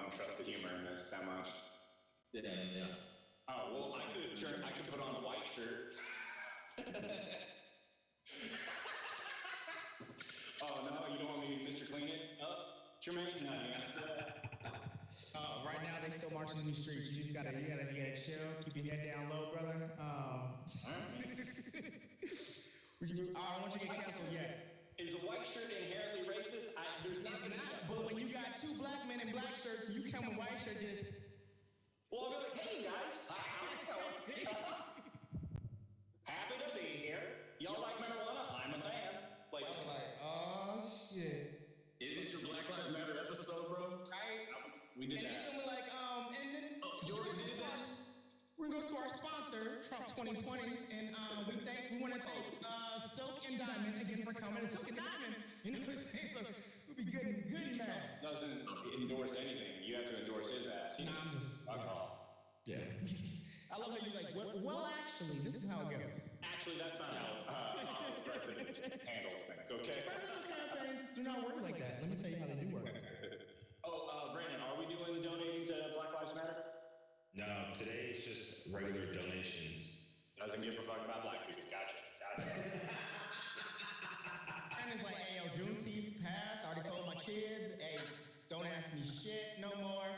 don't trust the humor in this that much. Yeah. Oh well, I could put on a white shirt. Oh no, you don't want me to Mr. Clean It up, Jermaine? No, right now they still marching in the streets. You gotta chill, keep your head down low, brother. I don't want you to get canceled yet. Is a white shirt inherently racist? There's nothing. But when you got two black men in black shirts and you come in white shirt, just well, I'll be like, hey guys, happy to be here. Y'all like marijuana? I'm a fan. Like, I was like, oh shit. Is this your Black Lives Matter episode, bro? Right? We did that. And then we're like, and then you already did that? we're gonna go to our sponsor, Trump 2020, and we want to thank Silk and Diamond again for coming. And Silk and Diamond, you know what I'm saying? So we'll be good and mad. Doesn't endorse anything. You have to endorse his ass. Nah, I'm just alcohol. Yeah. I love how you like. Well, actually, this is how it goes. Actually, that's not how the president handles things. Okay. Presidential campaigns do not work like that. Let me tell you how they do work. Brandon, are we donating to Black Lives Matter? No, today it's just regular donations. Doesn't give a fuck about black people. Gotcha. And it's like, hey, yo, Juneteenth passed. I already told my kids, hey, don't ask me shit no more.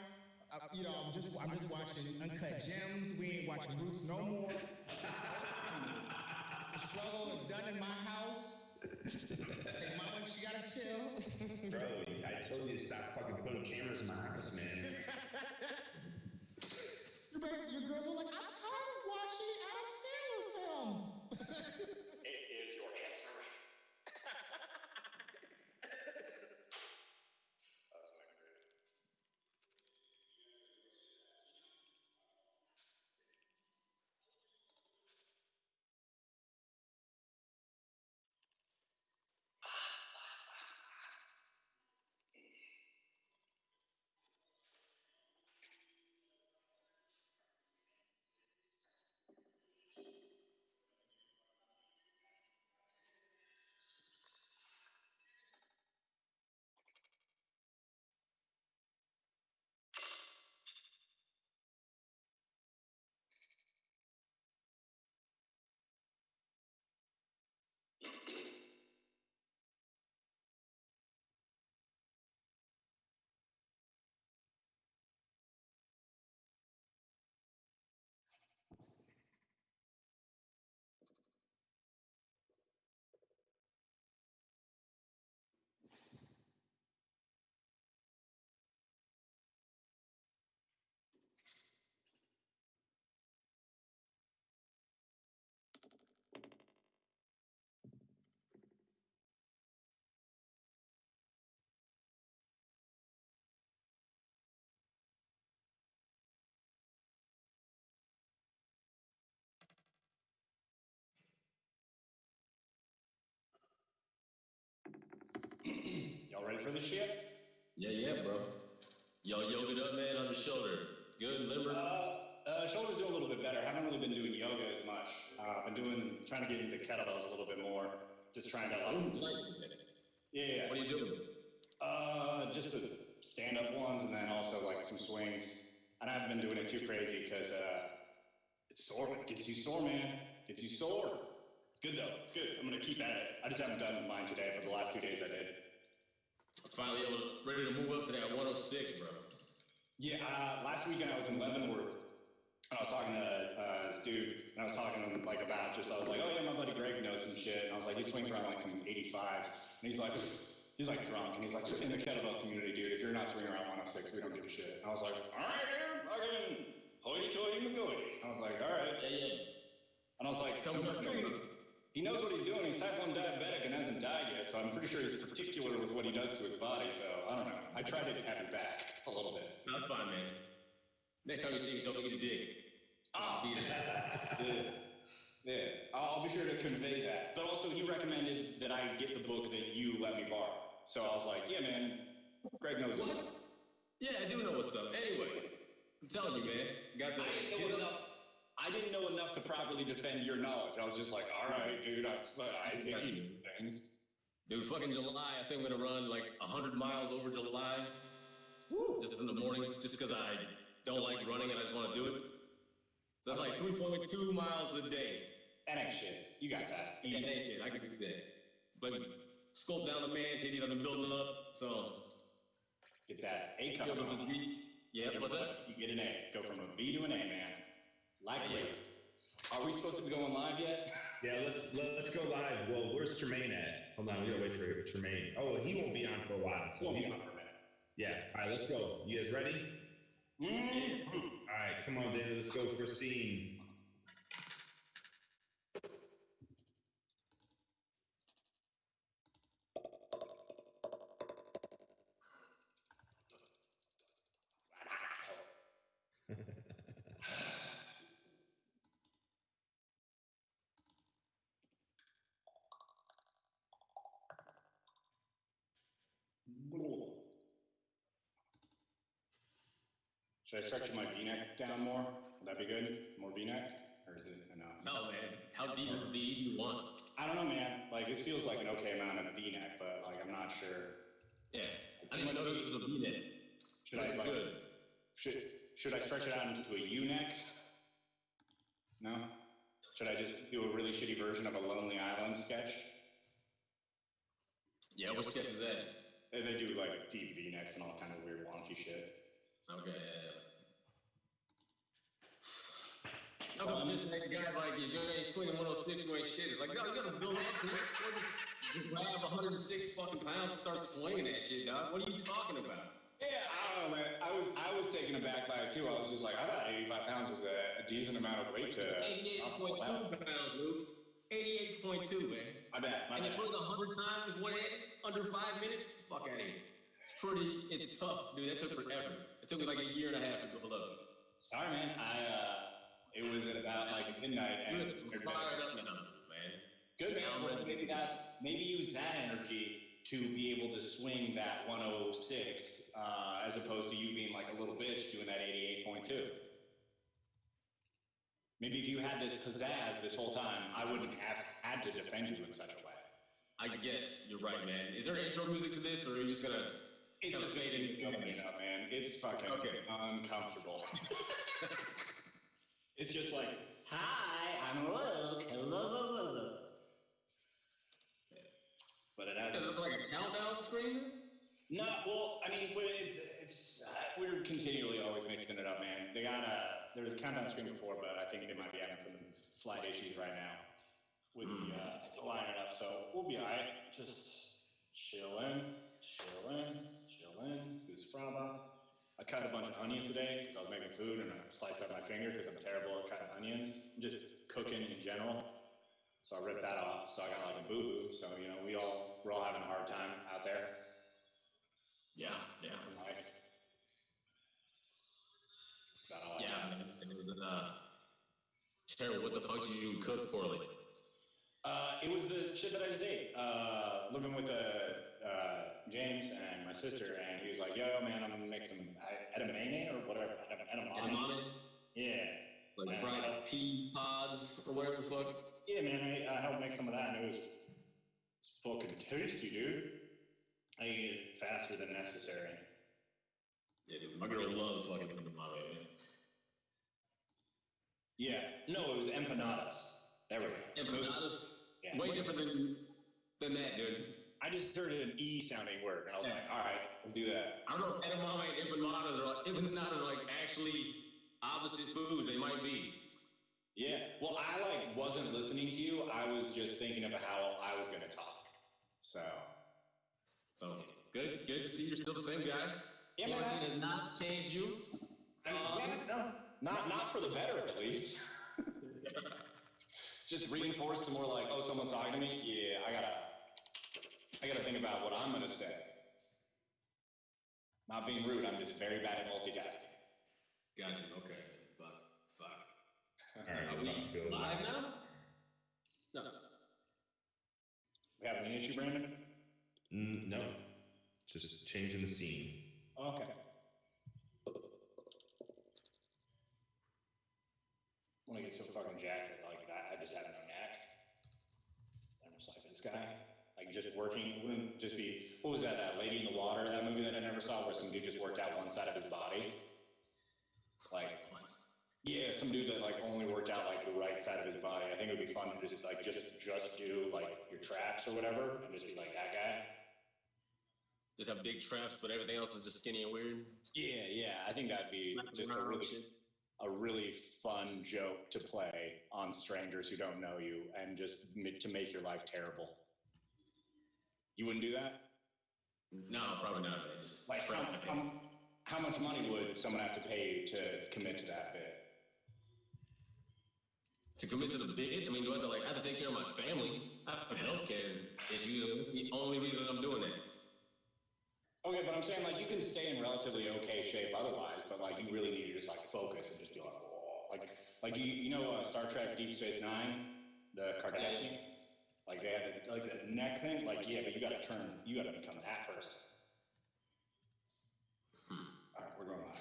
I'm just watching Uncut Gems. We ain't watching Roots no more. The struggle is done in my house. Take my one, she gotta chill. Bro, I told you to stop fucking putting cameras in my house, man. Your girls are like, I'm tired of watching Adam Sandler films. It is your history. That's my great. Y'all ready for the shit? Yeah, bro. Y'all yogaed up, man, on your shoulder. Good, limber? Shoulders do a little bit better. Haven't really been doing yoga as much. Been trying to get into kettlebells a little bit more. Just trying to. Yeah. What are you doing? Just the stand-up ones, and then also like some swings. And I haven't been doing it too crazy because it's sore. It gets you sore, man. Gets you sore. It's good though. It's good. I'm gonna keep at it. I just haven't done mine today. For the last 2 days, I did. Finally ready to move up to that 106, bro. Yeah. Last weekend I was in Leavenworth. And I was talking to this dude, and I was talking like about just, I was like, oh yeah, my buddy Greg knows some shit. And I was like, he swings around like some 85s. And he's like drunk. And he's like, in the kettlebell community, dude, if you're not swinging around 106, we don't give a shit. And I was like, all right, dude, fucking hoity-toity McGoity. I was like, all right. Yeah. And I was like, he knows what he's doing. He's type 1 diabetic and hasn't died yet. So I'm pretty sure he's particular with what he does to his body. So I don't know. I tried to have him back a little bit. That's fine, man. Next time you see me, don't forget to dig. I'll be there. Yeah. I'll be sure to convey that. But also, you recommended that I get the book that you let me borrow. So I was like, yeah, man, Greg knows what? Yeah, I do know what's up. Anyway, I'm telling you, man. I didn't know enough to properly defend your knowledge. I was just like, all right, dude, I think you know things. Dude, fucking July, I think I'm going to run like 100 miles over July. just in the morning, just because I don't like running and I just want to do it. So that's like 3.2 miles a day. That ain't shit. You got that. Yeah, Easy. that shit, I can do that. But sculpt down the man titties I've been building up, so Get that A cup. build up this beat. Yeah, what's that? You get an A. Go from a B to an A, man. Like it. Are we supposed to be going live yet? Yeah, let's go live. Well, where's Tremaine at? Hold on, we gotta wait for Tremaine. Oh, he won't be on for a while. So We'll be he's on for a minute. Yeah. All right, let's go. You guys ready? Mm-hmm. All right, come on, David. Let's go for a scene. Should I stretch my V-neck down more? Would that be good? More V-neck? Or is it enough? No, man. How deep of the V do you want? I don't know, man. Like, this feels like an okay amount of V-neck, but, like, I'm not sure. Yeah. I didn't know this was a V-neck. Should That's I, like, good. should I stretch it out into a U-neck? No? Should I just do a really shitty version of a Lonely Island sketch? Yeah, what sketch is that? They do, like, deep V-necks and all kinds of weird wonky shit. Okay, How come this guys like, if you ain't swinging 106, you ain't shit. It's like, no, you gotta build up to it. Just grab 106 fucking pounds and start swinging that shit, dog. What are you talking about? Yeah, I don't know, man. I was taken aback by it too. I was just like, I thought 85 pounds was a decent amount of weight to. 88.2 pounds, Luke. 88.2, man. My bad. And it's worth 100 times what under 5 minutes? Fuck out of here. It's tough, dude. That took forever. It took me like a year and a half to build up to. Sorry, man. It was at about like midnight and Good. Fired up now, man. good, man. Well, maybe use that energy to be able to swing that 106 as opposed to you being like a little bitch doing that 88.2. Maybe if you had this pizzazz this whole time, I wouldn't have had to defend you in such a way. I guess you're right, man. Is there intro music to this, or are you just gonna? It's just fade in. up, man. It's fucking uncomfortable. It's just like, hi, I'm Luke. But it has. Is it like a countdown screen? No, well, I mean, we're continually always mixing it up, man. There was a countdown screen before, but I think they might be having some slight issues right now with the lining up. So we'll be all right. Just chilling. Goose fraba. I cut a bunch of onions today because I was making food and I sliced up my finger because I'm terrible at cutting onions. Just cooking in general. So I ripped that off. So I got like a boo-boo. So, you know, we're all having a hard time out there. Yeah. Like, that's about all I Yeah, got. man. It was terrible. What the fuck did you cook poorly? It was the shit that I just ate. Living with James and my sister, and he was like, "Yo, man, I'm gonna make some edamame or whatever, edamame." Yeah. Like fried pea pods or whatever the fuck. Yeah, man, I helped make some of that, and it was fucking tasty, dude. I ate it faster than necessary. Yeah, dude, my girl loves fucking edamame, man. Yeah. No, it was empanadas. There we go. Empanadas? Yeah. Way different than that, dude. I just heard an E sounding word, and I was like, all right, let's do that. I don't know if edamame and empanadas are like actually opposite foods. They might be. Yeah. Well, I wasn't listening to you. I was just thinking of how I was gonna talk. So Good to see you're still the same guy. Yeah, man. Quarantine has not changed you. Not for the better, at least. Just reinforce some more like, oh, someone's talking to me. Yeah, I gotta think about what I'm gonna say. Not being rude, I'm just very bad at multitasking. Gotcha. Okay. Fuck. All right, Are we're we about to go live now? No. We having an issue, Brandon? No, just changing the scene. Okay. When I get so fucking jacked like that, I just have no knack. I'm just like, this guy, like just working, wouldn't just be, what was that lady in the water, that movie that I never saw where some dude just worked out one side of his body? Like, What? yeah, some dude that like only worked out like the right side of his body. I think it would be fun to just do like your traps or whatever, and just be like that guy. Just have big traps, but everything else is just skinny and weird. Yeah. I think that'd be just a really fun joke to play on strangers who don't know you, and just to make your life terrible. You wouldn't do that? No, probably not. Just Like, how much money would someone have to pay you to commit to that bit? to commit to the bid. I mean, do I have to take care of my family? I have healthcare issues. That's the only reason I'm doing it. Okay, but I'm saying like you can stay in relatively okay shape otherwise, but like you really need to just like focus and just be like, whoa. Like you know Star Trek Deep Space Nine, the Cardassians, like they have the neck thing. Like yeah, but you got to become that person. All right, we're going live.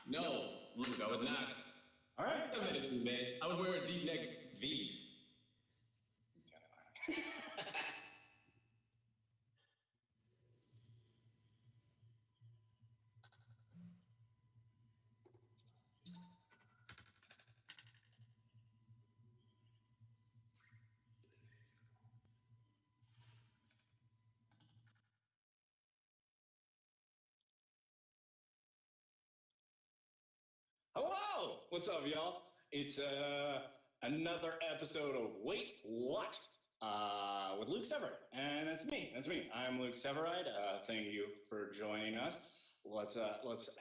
No, Luke, I would not. All right. Man, I would wear a deep neck V's. Hello! What's up, y'all? It's another episode of Wait What? With Luke Severide. And that's me. I'm Luke Severide. Thank you for joining us. Let's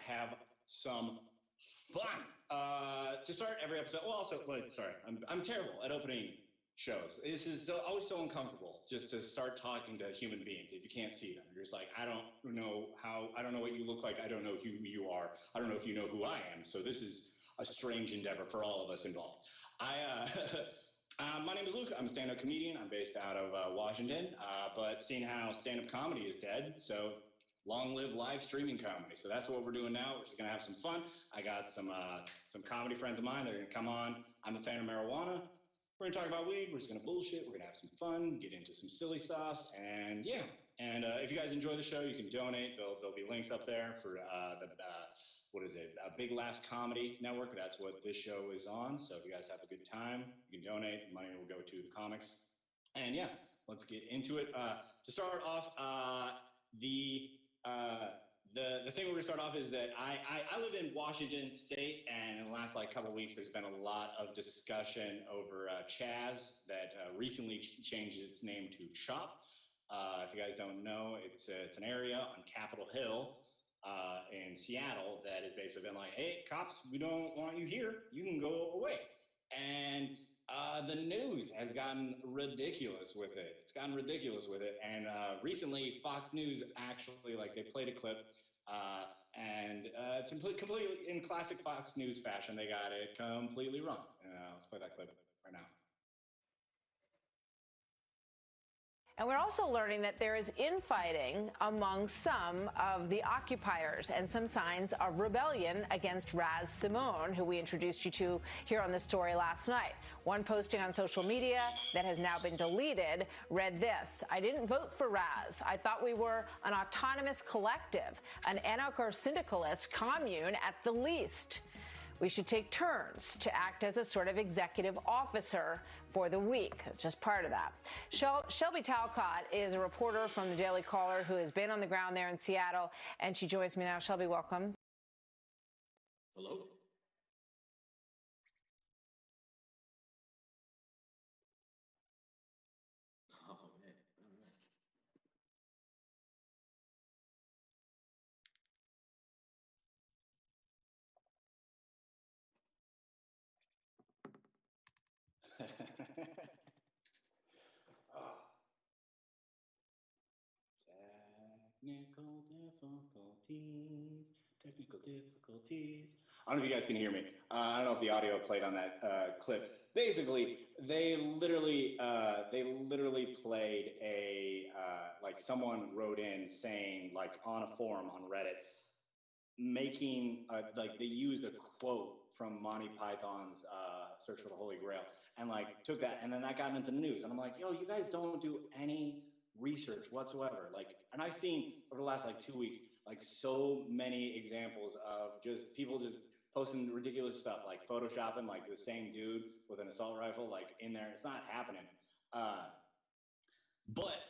have some fun. To start every episode, well, also, I'm terrible at opening shows. This is always so uncomfortable just to start talking to human beings if you can't see them. You're just like, I don't know what you look like. I don't know who you are. I don't know if you know who I am. So this is a strange endeavor for all of us involved. My name is Luke. I'm a stand-up comedian. I'm based out of Washington. But seeing how stand-up comedy is dead, so long live live streaming comedy. So that's what we're doing now. We're just gonna have some fun. I got some comedy friends of mine. They're gonna come on. I'm a fan of marijuana. We're gonna talk about weed. We're just gonna bullshit. We're gonna have some fun, get into some silly sauce, and yeah. And if you guys enjoy the show, you can donate. There'll be links up there for Big Laughs Comedy Network. That's what this show is on. So if you guys have a good time, you can donate. Money will go to the comics. And yeah, let's get into it. To start off, the thing we're gonna start off is that I live in Washington State, and in the last couple of weeks, there's been a lot of discussion over Chaz that recently changed its name to CHOP. If you guys don't know, it's an area on Capitol Hill in Seattle that has basically been like, hey, cops, we don't want you here. You can go away. And the news has gotten ridiculous with it. It's gotten ridiculous with it. And recently, Fox News actually, they played a clip, and it's completely in classic Fox News fashion, they got it completely wrong. Let's play that clip right now. And we're also learning that there is infighting among some of the occupiers and some signs of rebellion against Raz Simone, who we introduced you to here on the story last night. One posting on social media that has now been deleted read this: I didn't vote for Raz. I thought we were an autonomous collective, an anarcho-syndicalist commune at the least. We should take turns to act as a sort of executive officer for the week. It's just part of that. Shelby Talcott is a reporter from the Daily Caller who has been on the ground there in Seattle, and she joins me now. Shelby, welcome. Hello. Oh, man. Technical difficulties. I don't know if you guys can hear me. I don't know if the audio played on that clip. Basically, they literally played a someone wrote in saying on a forum on Reddit, making they used a quote from Monty Python's Search for the Holy Grail, and took that, and then that got into the news, and I'm like, yo, you guys don't do any research whatsoever. Like, and I've seen over the last like 2 weeks, like so many examples of just people just posting ridiculous stuff, like photoshopping like the same dude with an assault rifle, like in there. It's not happening. But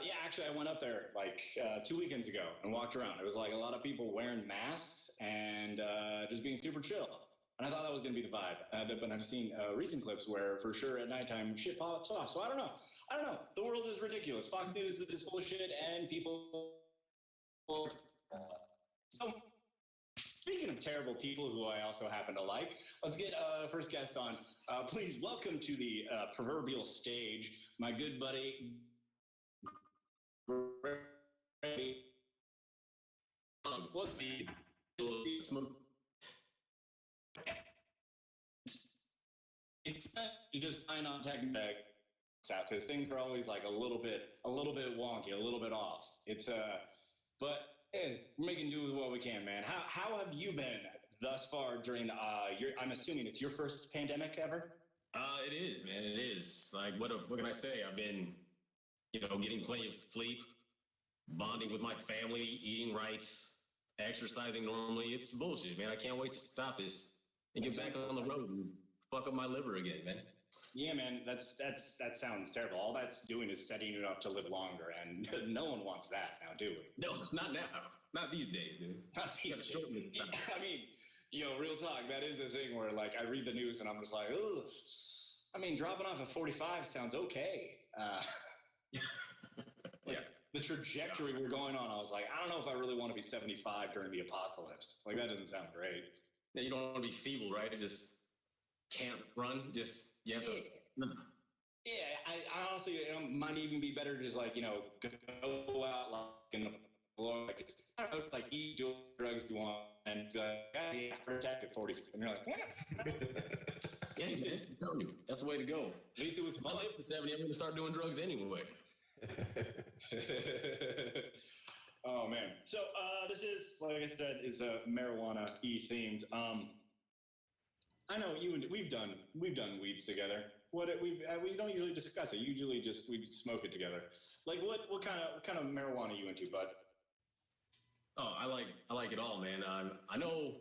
yeah, actually, I went up there like 2 weekends ago and walked around. It was like a lot of people wearing masks and just being super chill. And I thought that was going to be the vibe. But I've seen recent clips where, for sure, at nighttime, shit pops off. So I don't know. The world is ridiculous. Fox News is full of shit, and people. So, speaking of terrible people who I also happen to like, let's get first guest on. Please welcome to the proverbial stage, my good buddy. What's the you just find on technical out because things are always like a little bit wonky, a little bit off. It's but hey, we're making do with what we can, man. How have you been thus far during the I'm assuming it's your first pandemic ever? It is, man. It is. Like, what can I say? I've been, getting plenty of sleep, bonding with my family, eating right, exercising normally. It's bullshit, man. I can't wait to stop this and get back on the road and fuck up my liver again, man. Yeah, man. That sounds terrible. All that's doing is setting you up to live longer, and no one wants that now, do we? No, not now. Not these days, dude. Not these days. I mean, real talk. That is the thing where, like, I read the news and I'm just like, ugh. I mean, dropping off at 45 sounds okay. Yeah. The trajectory we're going on, I was like, I don't know if I really want to be 75 during the apocalypse. Like, that doesn't sound great. Yeah, you don't want to be feeble, right? Just can't run. Just, you have to. Yeah, I honestly, might even be better to just, like, go out like in the floor, like, just, I don't know, like, eat, do drugs you want, and yeah, heart attack at 40. And you're like, yeah. Yeah, man, I'm telling you, that's the way to go. At least it was fun. If I live for 70, I'm going to start doing drugs anyway. Oh man! So this is, like I said, is marijuana themed. I know we've done weeds together. We don't usually discuss it. Usually we smoke it together. Like what kind of marijuana are you into, bud? Oh, I like it all, man. I know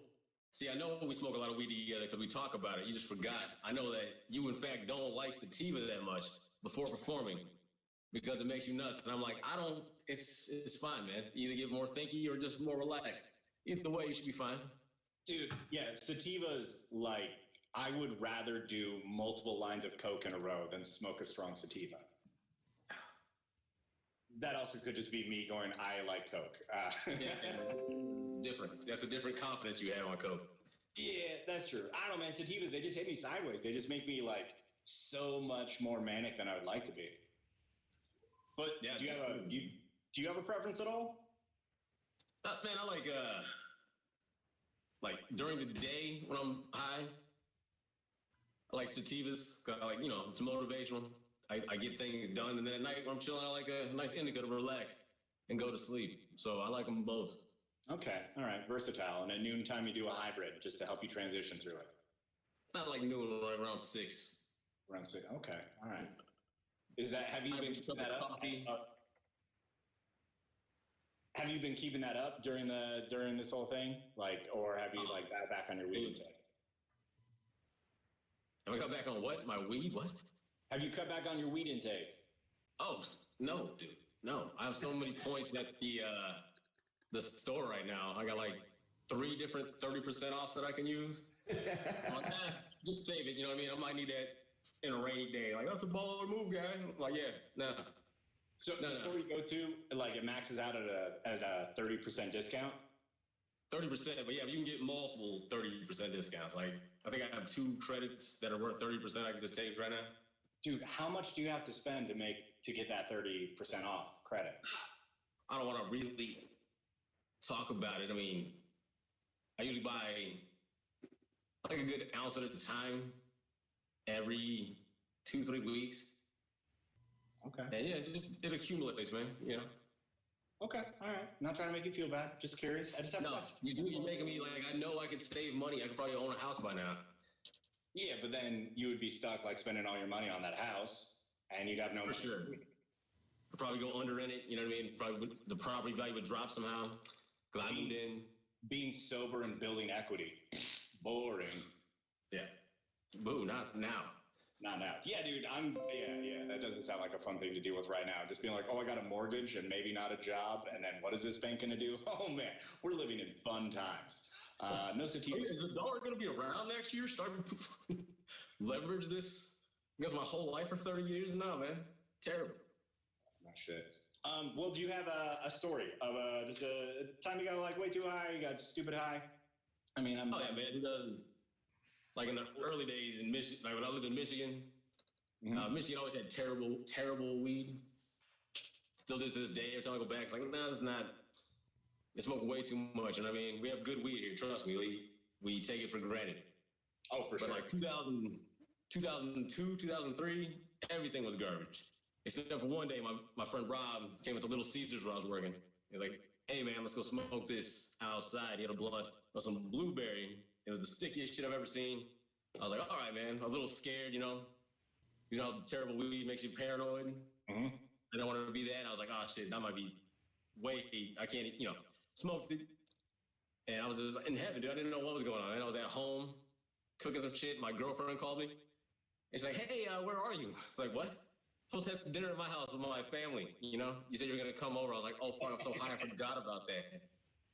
we smoke a lot of weed together because we talk about it. You just forgot. I know that you, in fact, don't like sativa that much before performing because it makes you nuts. And I'm like, it's fine, man. Either get more thinky or just more relaxed. Either way, you should be fine. Dude, yeah, sativas, like, I would rather do multiple lines of coke in a row than smoke a strong sativa. That also could just be me going, I like coke. Yeah, different. That's a different confidence you have on coke. Yeah, that's true. I don't know, man. Sativas, they just hit me sideways. They just make me, like, so much more manic than I would like to be. But yeah, do you have a preference at all? Man, I like during the day when I'm high, I like sativas. I like, it's motivational. I get things done, and then at night when I'm chilling, I like a nice indica to relax and go to sleep. So I like them both. Okay, all right, versatile. And at noontime, you do a hybrid just to help you transition through it. Not like noon, around 6. Around 6. Okay, all right. Have you been keeping that up? Have you been keeping that up during this whole thing? Like, or have you like got back on your weed intake? Have I cut back on what? My weed? What? Have you cut back on your weed intake? Oh, no, dude. No. I have so many points at the store right now. I got like 3 different 30% offs that I can use. Just save it, you know what I mean? I might need that in a rainy day. Like, that's a baller move, guy. Like, yeah, no. So the store you go to, like, it maxes out at a 30% discount? 30%, but yeah, you can get multiple 30% discounts. Like, I think I have 2 credits that are worth 30% I can just take right now. Dude, how much do you have to spend to get that 30% off credit? I don't want to really talk about it. I mean, I usually buy like a good ounce at a time every 2-3 weeks. Okay. And yeah, it accumulates, man. Okay. All right. Not trying to make you feel bad. Just curious. I just have a question. You're making me like, I know I could save money. I could probably own a house by now. Yeah, but then you would be stuck like spending all your money on that house, and you'd have no For money. sure. probably go under in it. You know what I mean? Probably the property value would drop somehow because I moved in. Being sober and building equity. Boring. Yeah. Boo, not now. Not now. Yeah, dude, yeah, that doesn't sound like a fun thing to deal with right now. Just being like, oh, I got a mortgage and maybe not a job. And then what is this bank going to do? Oh, man, we're living in fun times. No sativas. Is the dollar going to be around next year? Starting to leverage this? Because my whole life for 30 years? No, man. Terrible. Oh, shit. Well, do you have a story of just a time you got like way too high, you got stupid high? I mean, yeah, man. Who doesn't? Like in the early days in Michigan, like when I lived in Michigan, Michigan always had terrible weed. Still do to this day. Every time I go back, it's like, no, it's not. They smoke way too much. And I mean, we have good weed here. Trust me, we take it for granted. Oh, for sure. But like 2002, 2003, everything was garbage. Except for one day, my friend Rob came into Little Caesars where I was working. He was like, hey, man, let's go smoke this outside. He had a blunt of some blueberry. It was the stickiest shit I've ever seen. I was like, all right, man. I was a little scared, you know. You know how terrible weed makes you paranoid? Mm-hmm. I don't want to be that. I was like, oh, shit, that might be I can't, you know, smoked it. And I was just in heaven, dude. I didn't know what was going on. And I was at home cooking some shit. My girlfriend called me. It's like, hey, where are you? It's like, what? I'm supposed to have dinner at my house with my family, you know? You said you were going to come over. I was like, oh, fuck, I'm so high, I forgot about that.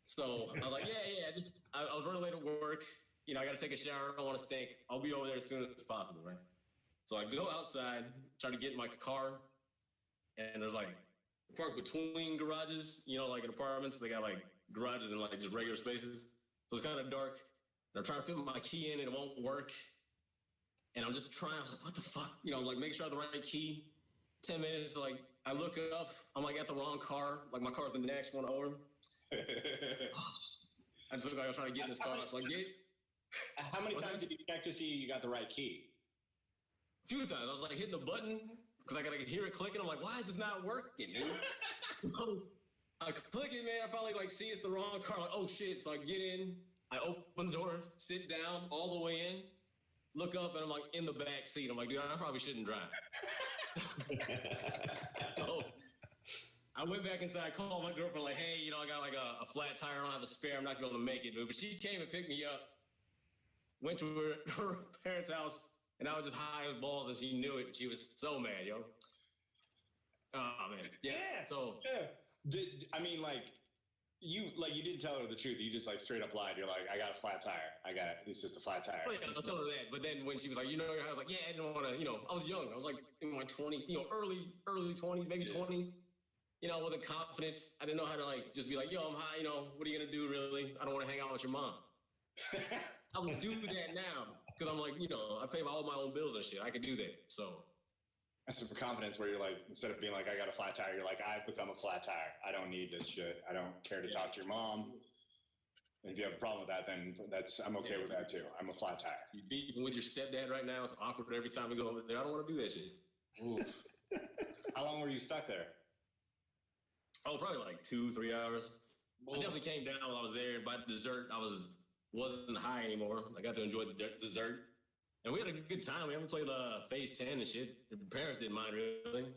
So I was like, yeah, I was running late at work. You know, I got to take a shower. I don't want to stink. I'll be over there as soon as possible, right? So I go outside, try to get in my car, and there's like park between garages, you know, like in apartments, they got like garages and like just regular spaces. So it's kind of dark. And I'm trying to put my key in and it won't work. And I'm just trying, I was like, what the fuck? You know, like make sure I have the right key. 10 minutes, like I look up, I'm like at the wrong car. Like my car's the next one over. I just look like I was trying to get in this car. I was like, how many times did you check to see you got the right key? A few times. I was like hitting the button because I gotta hear it clicking. I'm like, why is this not working, dude? So I click it, man. I finally like see it's the wrong car. I'm like, oh shit. So I get in, I open the door, sit down all the way in, look up, and I'm like in the back seat. I'm like, dude, I probably shouldn't drive. So I went back inside, called my girlfriend, like, hey, you know, I got like a flat tire, I don't have a spare, I'm not gonna be able to make it, dude. But she came and picked me up, went to her parents' house, and I was just high as balls, and she knew it. She was so mad, yo. Oh, man. Yeah. So. Yeah. I mean, like, you didn't tell her the truth. You just, like, straight up lied. You're like, I got a flat tire. It's just a flat tire. Oh, yeah, I was telling her that. But then when she was like, you know, I was like, yeah, I didn't want to, you know, I was young. I was like in my 20s, you know, early 20s, maybe 20. You know, I wasn't confident. I didn't know how to, like, just be like, yo, I'm high, you know, what are you going to do, really? I don't want to hang out with your mom. I would do that now because I'm like, you know, I pay all my own bills and shit. I could do that. So that's some confidence where you're like, instead of being like, I got a flat tire, you're like, I've become a flat tire. I don't need this shit. I don't care to talk to your mom. And if you have a problem with that, then I'm okay with that too. I'm a flat tire. You beefing with your stepdad right now. It's awkward every time we go over there. I don't want to do that shit. Ooh. How long were you stuck there? Oh, probably like 2-3 hours. I definitely came down while I was there. By dessert, I wasn't high anymore. I got to enjoy the dessert. And we had a good time. We haven't played Phase 10 and shit. The parents didn't mind, really.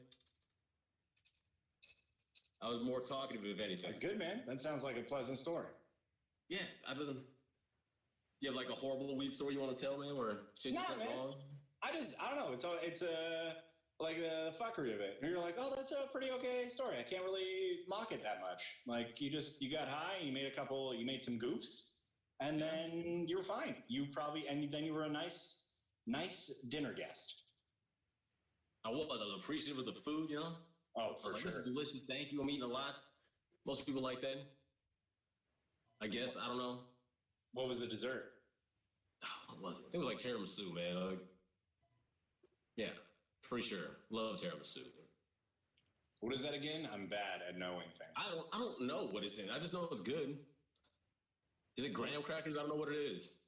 I was more talkative, if anything. That's good, man. That sounds like a pleasant story. Yeah, you have like a horrible weed story you want to tell, man, where shit went wrong? I don't know. It's like the fuckery of it. And you're like, oh, that's a pretty okay story. I can't really mock it that much. Like you got high, you made some goofs, and then you were fine. And then you were a nice dinner guest. I was appreciative of the food, you know? Oh, for sure. This is delicious. Thank you. I'm eating a lot. Most people like that. I guess. I don't know. What was the dessert? What was it? I think it was like tiramisu, man. Yeah, pretty sure. Love tiramisu. What is that again? I'm bad at knowing things. I don't know what it's in. I just know it's good. Is it graham crackers? I don't know what it is.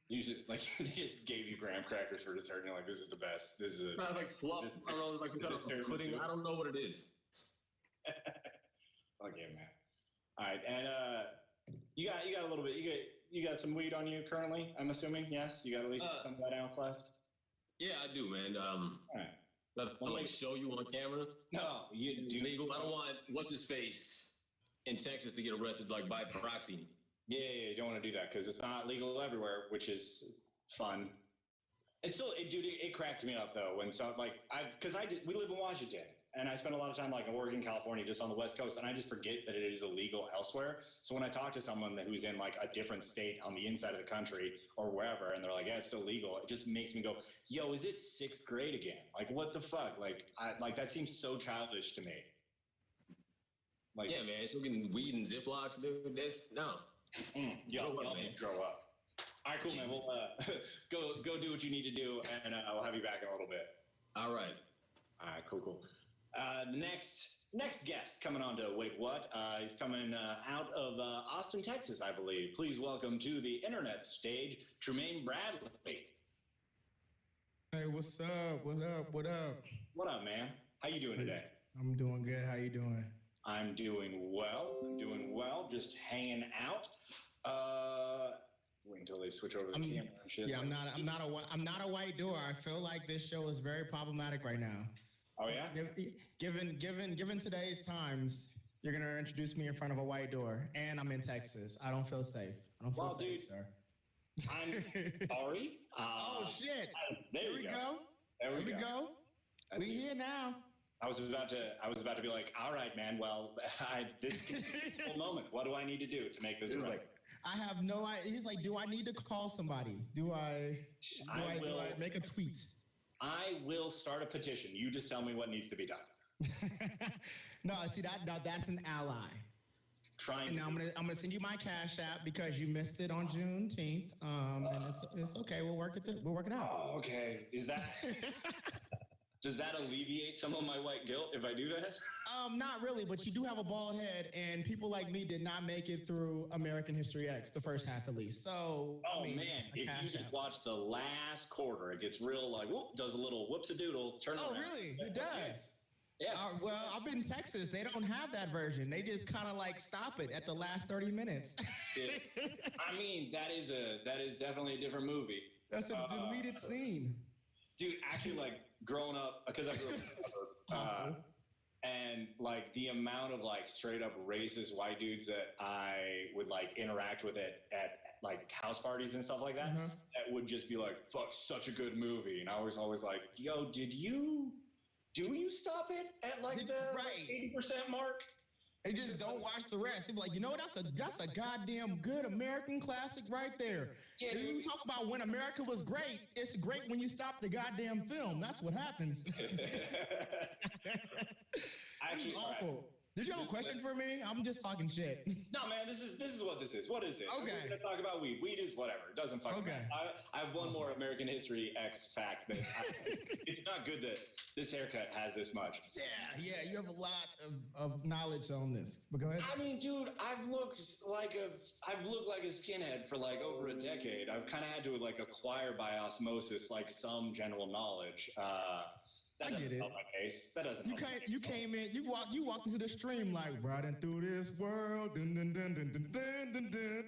Usually, like they just gave you graham crackers for dessert, and you're like, "This is the best." This is like fluff. I don't know. It's like some kind of pudding. I don't know what it is. Okay, man. All right, and you got a little bit. You got some weed on you currently. I'm assuming. Yes, you got at least some of that ounce left. Yeah, I do, man. All right. Like show you on camera. No, you do. Legal. I don't want what's his face in Texas to get arrested like by proxy. Yeah, you don't want to do that because it's not legal everywhere, which is fun. It's still, it cracks me up though when so like we live in Washington and I spend a lot of time like working in California, just on the West Coast, and I just forget that it is illegal elsewhere. So when I talk to someone who's in like a different state on the inside of the country or wherever, and they're like, "Yeah, it's still legal," it just makes me go, "Yo, is it 6th grade again? Like, what the fuck? Like that seems so childish to me." Like, yeah, man, smoking weed in Ziplocs, dude. That's no. Y'all grow up. All right, cool, man. We'll go do what you need to do, and I'll have you back in a little bit. All right. All right, cool. The next guest coming on to Wait What? He's coming out of Austin, Texas, I believe. Please welcome to the internet stage, Tremaine Bradley. Hey, what's up? What up? What up? What up, man? How you doing today? I'm doing good. How you doing? I'm doing well. Just hanging out. Wait until they switch over the camera and shit. Yeah, I'm not a white door. I feel like this show is very problematic right now. Oh yeah. Given today's times, you're gonna introduce me in front of a white door, and I'm in Texas. I don't feel safe. I don't feel safe, sir. I'm sorry. Oh shit! There we go. There we go. We here now. I was about to be like, all right, man. Well, this is a moment. What do I need to do to make this right? Like, I have no idea. He's like, do I need to call somebody? Do I make a tweet? I will start a petition. You just tell me what needs to be done. No, see that's an ally. Trying. Now I'm gonna send you my Cash App because you missed it on Juneteenth. And it's okay. We'll work it out. Oh, okay. Does that alleviate some of my white guilt if I do that? Not really, but you do have a bald head, and people like me did not make it through American History X, the first half at least. So, man, if you just watch the last quarter, it gets real like, whoop, does a little whoops-a-doodle, turn around. Oh, really? It does? Yeah. Well, I've been in Texas. They don't have that version. They just kind of like stop it at the last 30 minutes. I mean, that is definitely a different movie. That's a deleted scene. Dude, actually, like, growing up, because I grew up in and like the amount of like straight up racist white dudes that I would like interact with at like house parties and stuff like that, that would just be like, fuck, such a good movie. And I was always like, yo, do you stop it at like the 80% mark? They just don't watch the rest. They're like, you know what? That's a goddamn good American classic right there. Yeah, you talk about when America was great. It's great when you stop the goddamn film. That's what happens. Actually, awful. Right. Did you have a question for me? I'm just talking shit. No, man, this is what this is. What is it? Okay. We're going to talk about weed. Weed is whatever. It doesn't fucking matter. I have one more American History X fact that it's not good that this haircut has this much. Yeah, you have a lot of knowledge on this. But go ahead. I mean, dude, I've looked like a skinhead for like over a decade. I've kind of had to like acquire by osmosis like some general knowledge. That doesn't help my case. That doesn't. You came in. You walked into the stream like riding through this world. Dun, dun, dun, dun, dun, dun, dun, dun.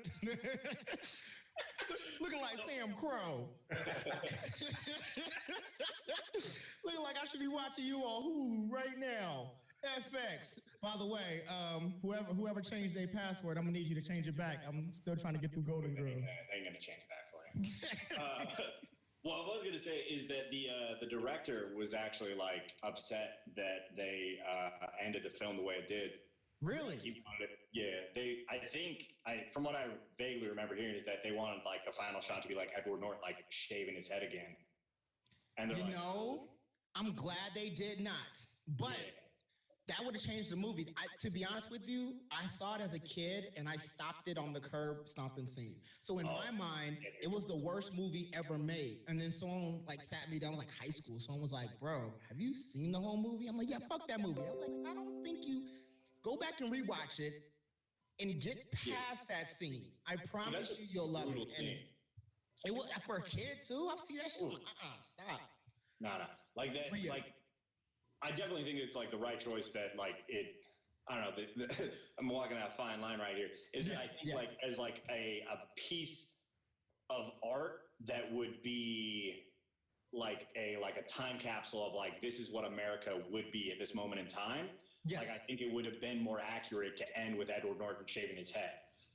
Looking like Sam Crow. Looking like I should be watching you on Hulu right now. FX. By the way, whoever changed their password, I'm gonna need you to change it back. I'm still trying to get through Golden Girls. I ain't gonna change that for you. What I was going to say is that the director was actually like upset that they ended the film the way it did. Really? He wanted it, yeah. From what I vaguely remember hearing is that they wanted like the final shot to be like Edward Norton like shaving his head again. And I'm glad they did not, but. Yeah. That would have changed the movie. To be honest with you, I saw it as a kid and I stopped it on the curb stomping scene. So in my mind, it was the worst movie ever made. And then someone like sat me down like high school. Someone was like, bro, have you seen the whole movie? I'm like, yeah, fuck that movie. I'm like, I don't think you go back and rewatch it and get past that scene. I promise you'll love it. And it was for a kid too. I've seen that shit. Stop. Nah. Like that, like I definitely think it's like the right choice that like it, I don't know, I'm walking out a fine line right here, is that I think like as like a piece of art that would be like a time capsule of like this is what America would be at this moment in time. Yes. Like I think it would have been more accurate to end with Edward Norton shaving his head.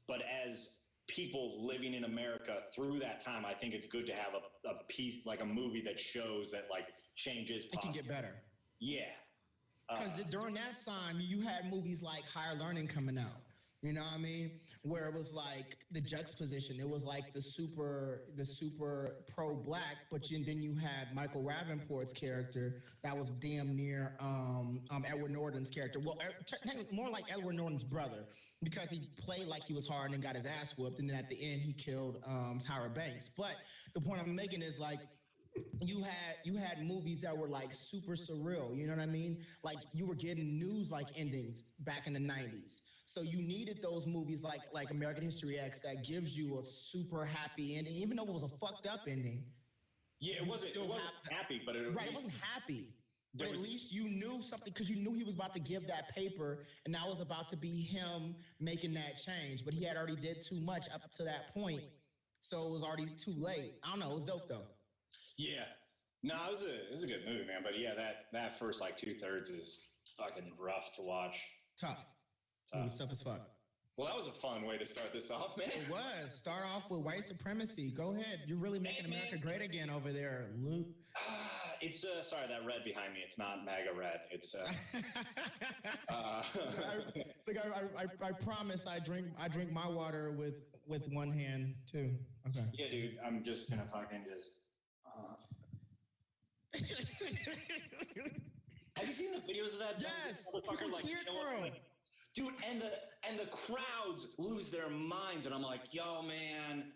But as people living in America through that time, I think it's good to have a piece, like a movie that shows that like change is possible. It can get better. Yeah. Because during that time, you had movies like Higher Learning coming out. You know what I mean? Where it was like the juxtaposition. It was like the super pro-black, but then you had Michael Ravenport's character that was damn near Edward Norton's character. Well, more like Edward Norton's brother, because he played like he was hard and got his ass whooped, and then at the end he killed Tyra Banks. But the point I'm making is like, you had movies that were like super surreal, you know what I mean? Like you were getting news like endings back in the 90s. So you needed those movies like American History X that gives you a super happy ending, even though it was a fucked up ending. Yeah, it wasn't happy, but it wasn't happy. But at least you knew something, because you knew he was about to give that paper, and that was about to be him making that change. But he had already did too much up to that point, so it was already too late. I don't know. It was dope though. Yeah. No, it was a good movie, man. But yeah, that first like 2/3 is fucking rough to watch. Tough. It was tough as fuck. Well, that was a fun way to start this off, man. It was. Start off with white supremacy. Go ahead. You're really making America great again over there, Luke. It's sorry, that red behind me. It's not MAGA red. It's it's like I promise I drink my water with one hand too. Okay. Yeah, dude. I'm just gonna fucking just. Have you seen the videos of that? Yes. People cheered for him. Dude, and the crowds lose their minds, and I'm like, yo, man,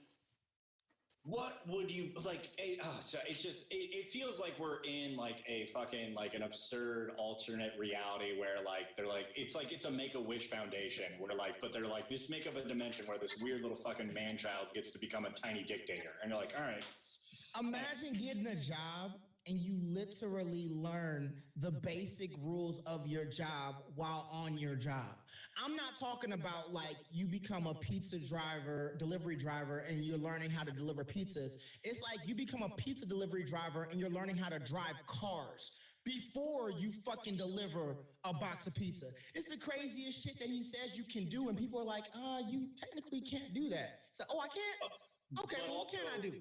what would you like? It's just it feels like we're in like a fucking like an absurd alternate reality where like they're like it's a Make-A-Wish Foundation where like, but they're like just make up a dimension where this weird little fucking man child gets to become a tiny dictator, and you're like, all right. Imagine getting a job and you literally learn the basic rules of your job while on your job. I'm not talking about like you become a pizza driver, delivery driver, and you're learning how to deliver pizzas. It's like you become a pizza delivery driver and you're learning how to drive cars before you fucking deliver a box of pizza. It's the craziest shit that he says you can do, and people are like, you technically can't do that. It's like, oh, I can't? Okay, well, what can I do?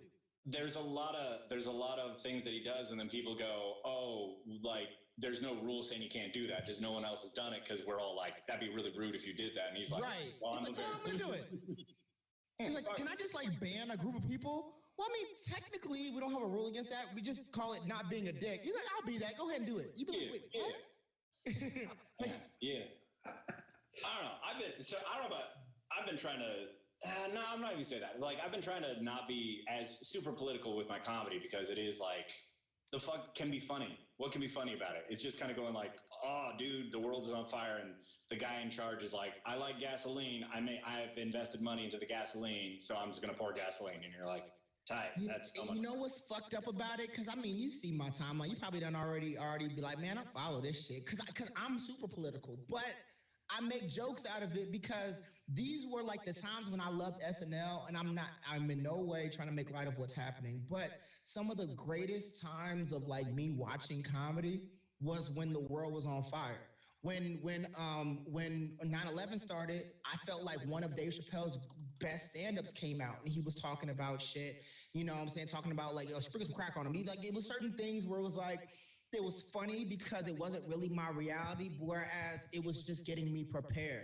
There's a lot of things that he does, and then people go, oh, like there's no rule saying you can't do that. Just no one else has done it because we're all like, that'd be really rude if you did that. And he's like, right. Well, I'm gonna do it. He's like, can I just like ban a group of people? Well, I mean, technically, we don't have a rule against that. We just call it not being a dick. He's like, I'll be that. Go ahead and do it. You be like, wait, what? Yeah. I don't know. I've been trying to. No, I'm not even saying that. Like, I've been trying to not be as super political with my comedy because it is like, the fuck can be funny. What can be funny about it? It's just kind of going like, oh, dude, the world is on fire, and the guy in charge is like, I like gasoline. I've invested money into the gasoline, so I'm just gonna pour gasoline. And you're like, tight. That's so much. You know what's fucked up about it? Because I mean, you see my timeline. You probably done already be like, man, I follow this shit because I'm super political, but I make jokes out of it because these were like the times when I loved SNL, and I'm in no way trying to make light of what's happening, but some of the greatest times of like me watching comedy was when the world was on fire. When 9/11 started, I felt like one of Dave Chappelle's best stand-ups came out, and he was talking about shit, you know what I'm saying, talking about like, sprinkle some crack on him. Like, it was certain things where it was like, it was funny because it wasn't really my reality, whereas it was just getting me prepared.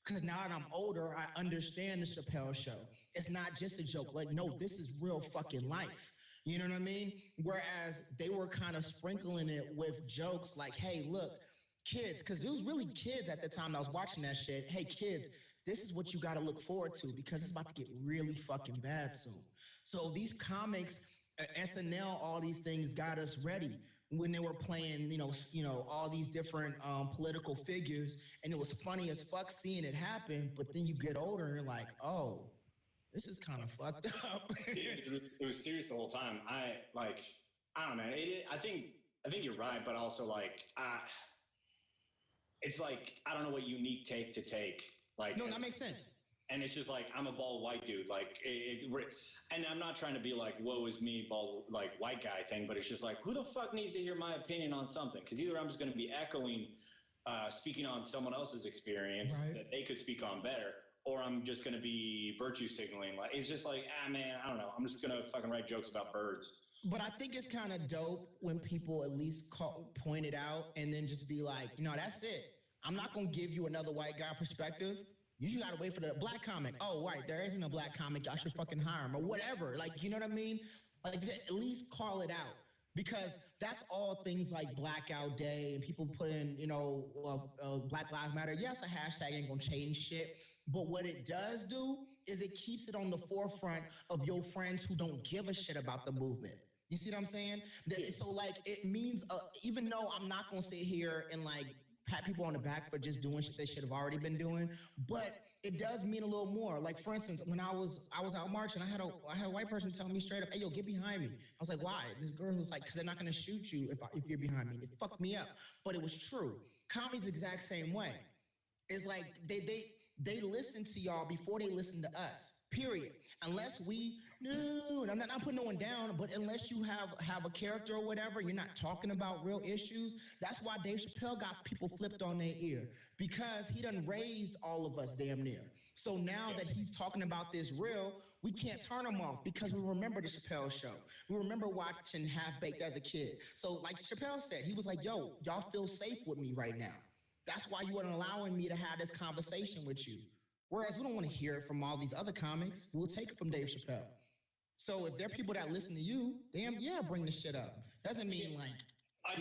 Because now that I'm older, I understand the Chappelle Show. It's not just a joke. Like, no, this is real fucking life. You know what I mean? Whereas they were kind of sprinkling it with jokes like, hey, look, kids, because it was really kids at the time that I was watching that shit. Hey, kids, this is what you got to look forward to because it's about to get really fucking bad soon. So these comics, SNL, all these things got us ready when they were playing, you know, all these different political figures, and it was funny as fuck seeing it happen. But then you get older and you're like, oh, this is kind of fucked up. It was serious the whole time. I don't know. I think you're right, but also like, it's like I don't know what unique take to take. Like, no, that makes sense. And it's just like, I'm a bald white dude. Like, and I'm not trying to be like, woe is me, bald, like, white guy thing, but it's just like, who the fuck needs to hear my opinion on something? Because either I'm just going to be echoing, speaking on someone else's experience that they could speak on better, or I'm just going to be virtue signaling. Like, it's just like, man, I don't know. I'm just going to fucking write jokes about birds. But I think it's kind of dope when people at least point it out and then just be like, that's it. I'm not going to give you another white guy perspective. You just gotta wait for the black comic. Oh, right, there isn't a black comic. I should fucking hire him or whatever. Like, you know what I mean? Like, at least call it out, because that's all things like Blackout Day and people put in, Black Lives Matter. Yes, a hashtag ain't gonna change shit, but what it does do is it keeps it on the forefront of your friends who don't give a shit about the movement. You see what I'm saying? So, like, it means, even though I'm not gonna sit here and like pat people on the back for just doing shit they should have already been doing, but it does mean a little more. Like, for instance, when I was out marching, I had a white person tell me straight up, "Hey, yo, get behind me." I was like, "Why?" This girl was like, "Because they're not going to shoot you if you're behind me." It fucked me up, but it was true. Comedy's the exact same way. It's like they listen to y'all before they listen to us. Period. Unless I'm not putting no one down, but unless you have a character or whatever, you're not talking about real issues. That's why Dave Chappelle got people flipped on their ear, because he done raised all of us damn near. So now that he's talking about this real, we can't turn him off because we remember the Chappelle show. We remember watching Half Baked as a kid. So like Chappelle said, he was like, "Yo, y'all feel safe with me right now. That's why you weren't allowing me to have this conversation with you." Whereas we don't want to hear it from all these other comics. We'll take it from Dave Chappelle. So if there are people that listen to you, damn, yeah, bring the shit up. Doesn't mean like, I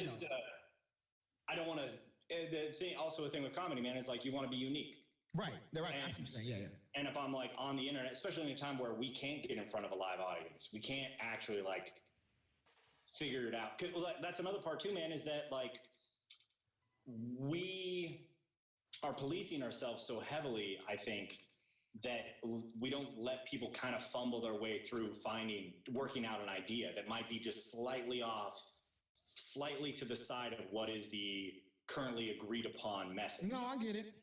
don't want to, also a thing with comedy, man, is like, you want to be unique. Right. They're right. That's what you're saying. Yeah. And if I'm like on the internet, especially in a time where we can't get in front of a live audience, we can't actually like figure it out. 'Cause, well, that's another part too, man, is that like we are policing ourselves so heavily, I think, that we don't let people kind of fumble their way through working out an idea that might be just slightly off, slightly to the side of what is the currently agreed upon message. No, I get it.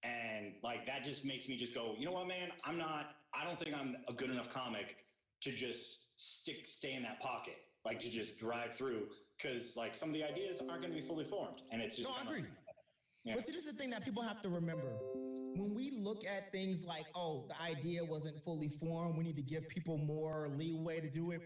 And like, that just makes me just go, you know what, man, I don't think I'm a good enough comic to just stay in that pocket, like to just drive through, because like some of the ideas aren't going to be fully formed. And it's just, no, I agree. Yeah. But see, this is the thing that people have to remember. When we look at things like, oh, the idea wasn't fully formed, we need to give people more leeway to do it.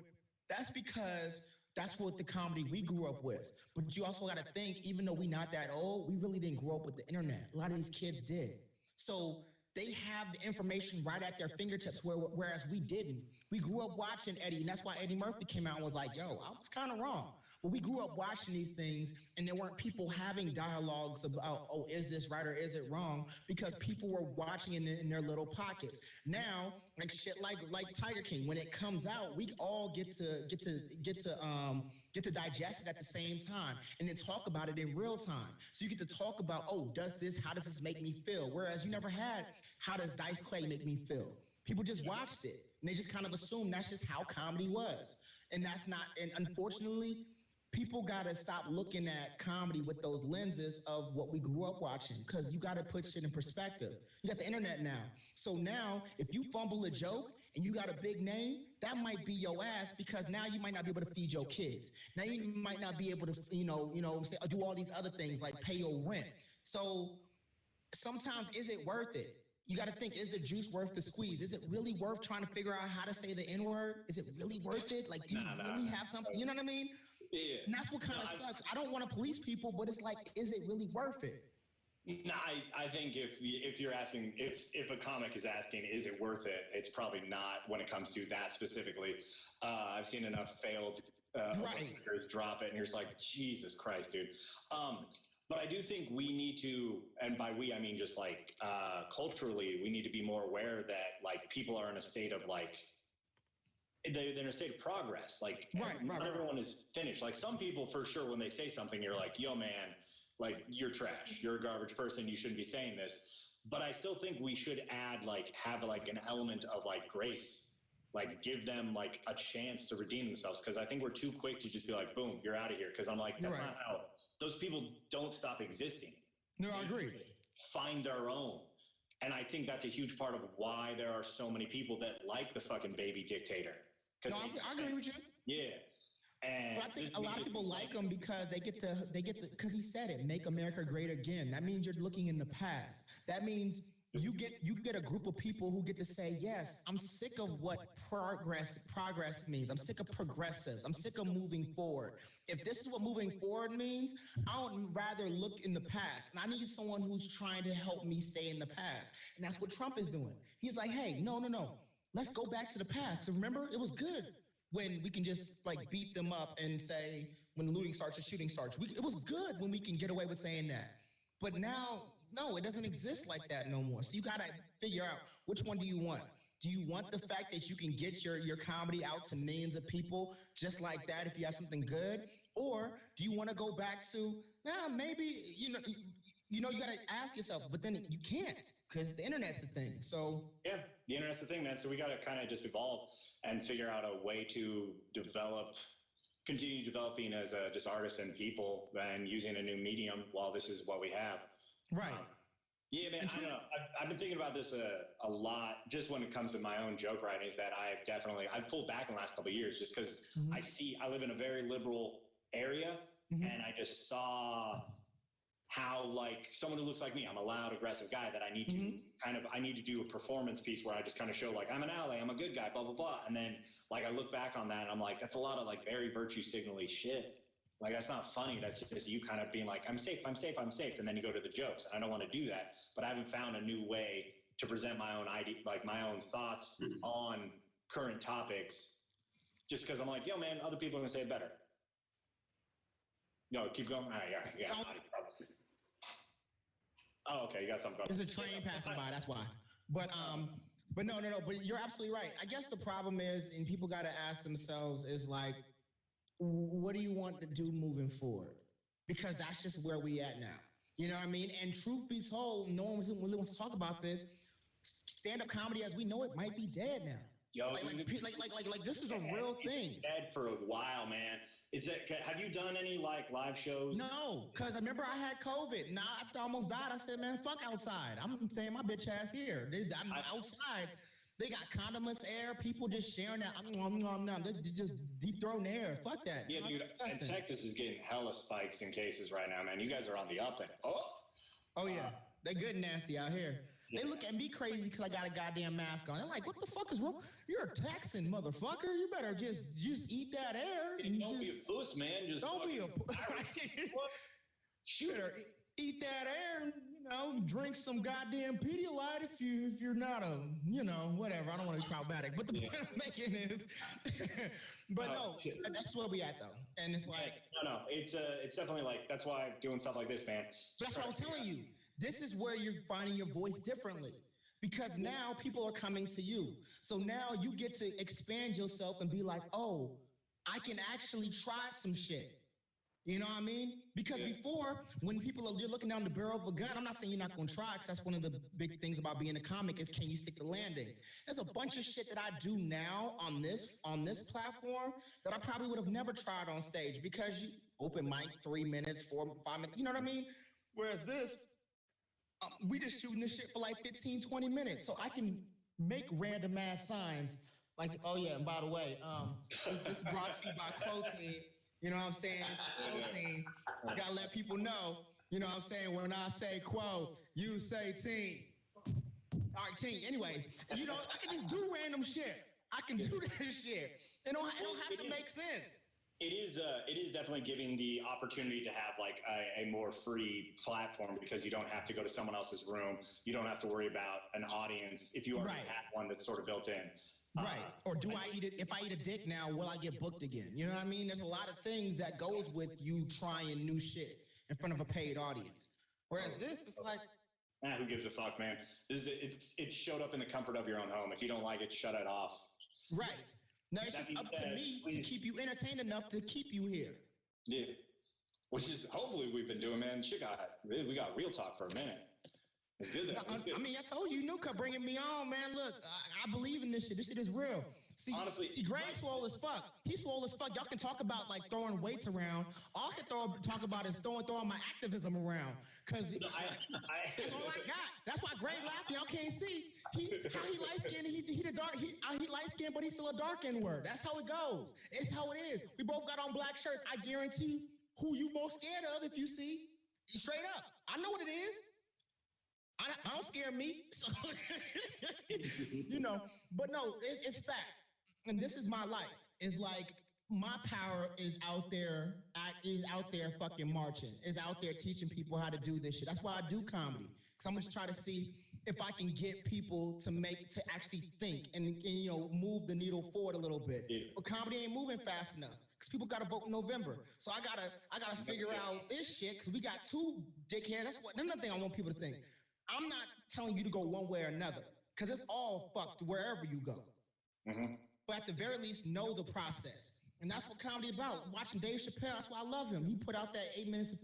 That's because that's what the comedy we grew up with. But you also got to think, even though we're not that old, we really didn't grow up with the internet. A lot of these kids did. So they have the information right at their fingertips, whereas we didn't. We grew up watching Eddie, and that's why Eddie Murphy came out and was like, yo, I was kind of wrong. But we grew up watching these things, and there weren't people having dialogues about, oh, is this right or is it wrong? Because people were watching it in their little pockets. Now, like shit like Tiger King, when it comes out, we all get to digest it at the same time, and then talk about it in real time. So you get to talk about, oh, how does this make me feel? Whereas you never had, how does Dice Clay make me feel? People just watched it, and they just kind of assumed that's just how comedy was. And that's not, and unfortunately, people got to stop looking at comedy with those lenses of what we grew up watching, because you got to put shit in perspective. You got the internet now. So now, if you fumble a joke and you got a big name, that might be your ass, because now you might not be able to feed your kids. Now you might not be able to, do all these other things like pay your rent. So sometimes, is it worth it? You got to think, is the juice worth the squeeze? Is it really worth trying to figure out how to say the N-word? Is it really worth it? Like, do you really have something? You know what I mean? Yeah. And that's what kind of sucks. I don't want to police people, but it's like, is it really worth it? No, I think if you're asking, if a comic is asking, is it worth it? It's probably not when it comes to that specifically. I've seen enough failed drop it, and you're just like, Jesus Christ, dude. But I do think we need to, and by we, I mean just like culturally, we need to be more aware that like people are in a state of like, they're in a state of progress. Like not everyone is finished. Like some people for sure, when they say something, you're like, yo man, like you're trash. You're a garbage person. You shouldn't be saying this. But I still think we should have an element of like grace, like give them like a chance to redeem themselves. Cause I think we're too quick to just be like, boom, you're out of here. Cause I'm like, that's not how those people don't stop existing. No, I agree. Find their own. And I think that's a huge part of why there are so many people that like the fucking baby dictator. No, I agree with you. Yeah. And but I think a lot of people like him because they get to, because he said it, make America great again. That means you're looking in the past. That means you get a group of people who get to say, yes, I'm sick of what progress means. I'm sick of progressives. I'm sick of moving forward. If this is what moving forward means, I would rather look in the past. And I need someone who's trying to help me stay in the past. And that's what Trump is doing. He's like, hey, no. Let's go back to the past. So remember, it was good when we can just like beat them up and say, when the looting starts, the shooting starts. It was good when we can get away with saying that. But now, no, it doesn't exist like that no more. So you got to figure out, which one do you want? Do you want the fact that you can get your comedy out to millions of people just like that if you have something good? Or do you want to go back to, maybe, you got to ask yourself, but then you can't because the internet's the thing. So yeah, the internet's the thing, man. So we got to kind of just evolve and figure out a way to continue developing as just artists and people and using a new medium while this is what we have. Right. Yeah, man, I don't know. I've been thinking about this a lot just when it comes to my own joke writing is that I've pulled back in the last couple of years just because I live in a very liberal area and I just saw how like someone who looks like me, I'm a loud, aggressive guy that I need to I need to do a performance piece where I just kind of show like I'm an ally, I'm a good guy, blah, blah, blah. And then like I look back on that and I'm like, that's a lot of like very virtue signal-y shit. Like, that's not funny. That's just you kind of being like, I'm safe. And then you go to the jokes. I don't want to do that, but I haven't found a new way to present my own idea, like my own thoughts on current topics just because I'm like, yo, man, other people are going to say it better. No, keep going. Yeah. Oh, okay. You got something going. There's a train passing by. That's why. But no. But you're absolutely right. I guess the problem is, and people got to ask themselves, is like, what do you want to do moving forward? Because that's just where we at now. You know what I mean? And truth be told, no one really wants to talk about this. Stand-up comedy as we know it might be dead now. Yo, like this is a real thing. Dead for a while, man. Have you done any like live shows? No, because I remember I had COVID. Now after I almost died, I said, man, fuck outside. I'm staying my bitch ass here. I'm outside. They got condoms air. People just sharing that. They just deep throating air. Fuck that. Yeah, dude. And Texas is getting hella spikes in cases right now, man. You guys are on the up and Oh yeah, they good and nasty out here. They look at me crazy because I got a goddamn mask on. They're like, what the fuck is wrong? You're a Texan, motherfucker. You better just eat that air. Don't be a puss, man. Just don't be a Shoot her. Eat that air and, drink some goddamn Pedialyte if you're not a, whatever. I don't want to be problematic. But the point I'm making is, but no, that's where we at though. And it's like. No, it's definitely like, that's why I'm doing stuff like this, man. But that's what I'm telling you. This is where you're finding your voice differently because now people are coming to you. So now you get to expand yourself and be like, oh, I can actually try some shit. You know what I mean? Because before, when you're looking down the barrel of a gun, I'm not saying you're not going to try, because that's one of the big things about being a comic is can you stick the landing? There's a bunch of shit that I do now on this platform that I probably would have never tried on stage because you open mic 3 minutes, 4, 5 minutes, you know what I mean? Whereas this, we just shooting this shit for like 15, 20 minutes. So I can make random ass signs like, oh yeah, and by the way, this is brought to you by Quoteen. You know what I'm saying? It's Quoteen. You gotta let people know, you know what I'm saying? When I say quote, you say teen. All right, teen. Anyways, I can just do random shit. I can do this shit. It don't have to make sense. It is definitely giving the opportunity to have like a more free platform because you don't have to go to someone else's room. You don't have to worry about an audience if you already have one that's sort of built in. Right. Or do I eat it? If I eat a dick now, will I get booked again? You know what I mean? There's a lot of things that goes with you trying new shit in front of a paid audience. Whereas this, it's like, who gives a fuck, man? It showed up in the comfort of your own home. If you don't like it, shut it off. Right. Now it's just up to me to keep you entertained enough to keep you here. Yeah. Which is hopefully we've been doing, man. We got real talk for a minute. It's good. I mean, I told you, Nuka bringing me on, man. Look, I believe in this shit. This shit is real. See, honestly, Greg swole as fuck. He's swole as fuck. Y'all can talk about like throwing weights around. All I can talk about is throwing my activism around. Cause that's all I got. That's why Greg laughing. Y'all can't see. How he light skinned. He the dark. He light skinned, but he's still a dark N-word. That's how it goes. It's how it is. We both got on black shirts. I guarantee who you most scared of if you see straight up. I know what it is. I don't scare me. So, but no, it's fact. And this is my life. It's like my power is out there fucking marching, is out there teaching people how to do this shit. That's why I do comedy. Because I'm gonna try to see if I can get people to actually think and move the needle forward a little bit. Yeah. But comedy ain't moving fast enough. Because people gotta vote in November. So I gotta figure out this shit because we got two dickheads. That's another thing I want people to think. I'm not telling you to go one way or another. Because it's all fucked wherever you go. Mm-hmm. But at the very least, know the process. And that's what comedy about. Watching Dave Chappelle, that's why I love him. He put out that 8 minutes and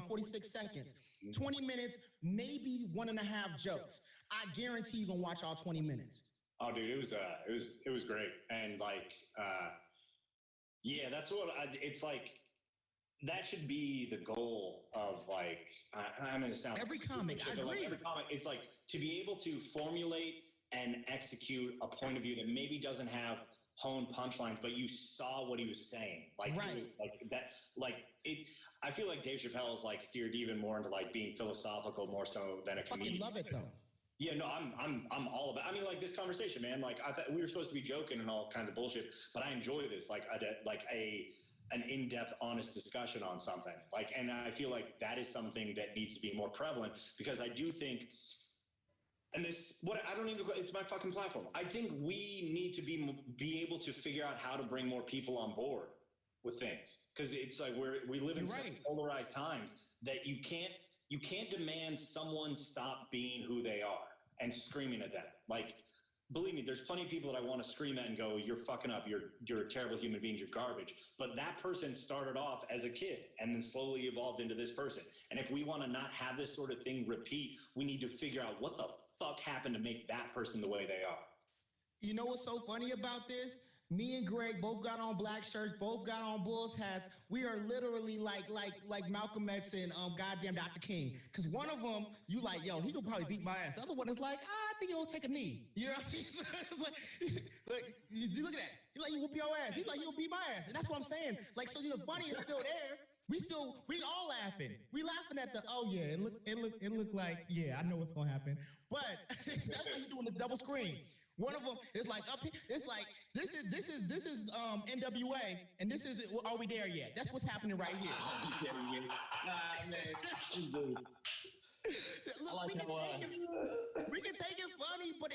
46 seconds. 20 minutes, maybe 1.5 jokes. I guarantee you're gonna watch all 20 minutes. Oh, dude, it was great. And like, yeah, that's what it's like. That should be the goal of like, I'm gonna sound every comic. I agree. Like every comic, it's like to be able to formulate and execute a point of view that maybe doesn't have honed punchlines, but you saw what he was saying. Like, right. Like that, like it. I feel like Dave Chappelle is like steered even more into like being philosophical more so than a comedian. I fucking love it though. Yeah, no, I'm all about. I mean, like this conversation, man. Like I thought we were supposed to be joking and all kinds of bullshit, but I enjoy this. Like an in-depth, honest discussion on something. Like, and I feel like that is something that needs to be more prevalent because I do think. And it's my fucking platform. I think we need to be able to figure out how to bring more people on board with things. Cause it's like we live in such polarized times that you can't demand someone stop being who they are and screaming at them. Like, believe me, there's plenty of people that I want to scream at and go, you're fucking up. You're a terrible human being. You're garbage. But that person started off as a kid and then slowly evolved into this person. And if we want to not have this sort of thing repeat, we need to figure out what the fuck happened to make that person the way they are. You know what's so funny about this? Me and Greg both got on black shirts, both got on Bulls hats. We are literally like Malcolm X and goddamn Dr. King. Because one of them, you like, yo, he could probably beat my ass. The other one is like, I think he'll take a knee. You know what I mean? So it's like, you look at that. He's like, you whoop your ass. He's like, you'll beat my ass. And that's what I'm saying. Like, so the bunny is still there. We all laughing. We laughing at the, oh yeah, it looked like, yeah, I know what's gonna happen. But that's why you doing the double screen. One of them is like up here. It's like this is NWA, and this is Are We There Yet? That's what's happening right here. Man. Look, we can take it funny, but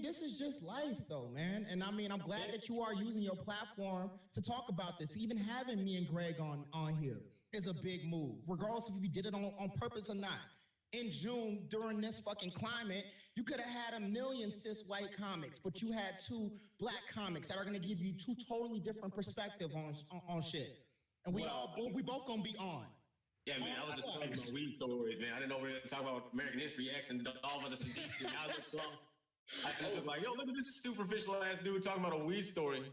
this is just life, though, man. And I mean, I'm glad that you are using your platform to talk about this. Even having me and Greg on here is a big move, regardless if you did it on purpose or not. In June, during this fucking climate, you could have had 1 million cis white comics, but you had 2 black comics that are going to give you 2 totally different perspectives on shit. And we both going to be on. Yeah, man, I was just talking about weed stories, man. I didn't know we were going to talk about American History X and all of this. I just was like, yo, look at this superficial ass dude talking about a weed story.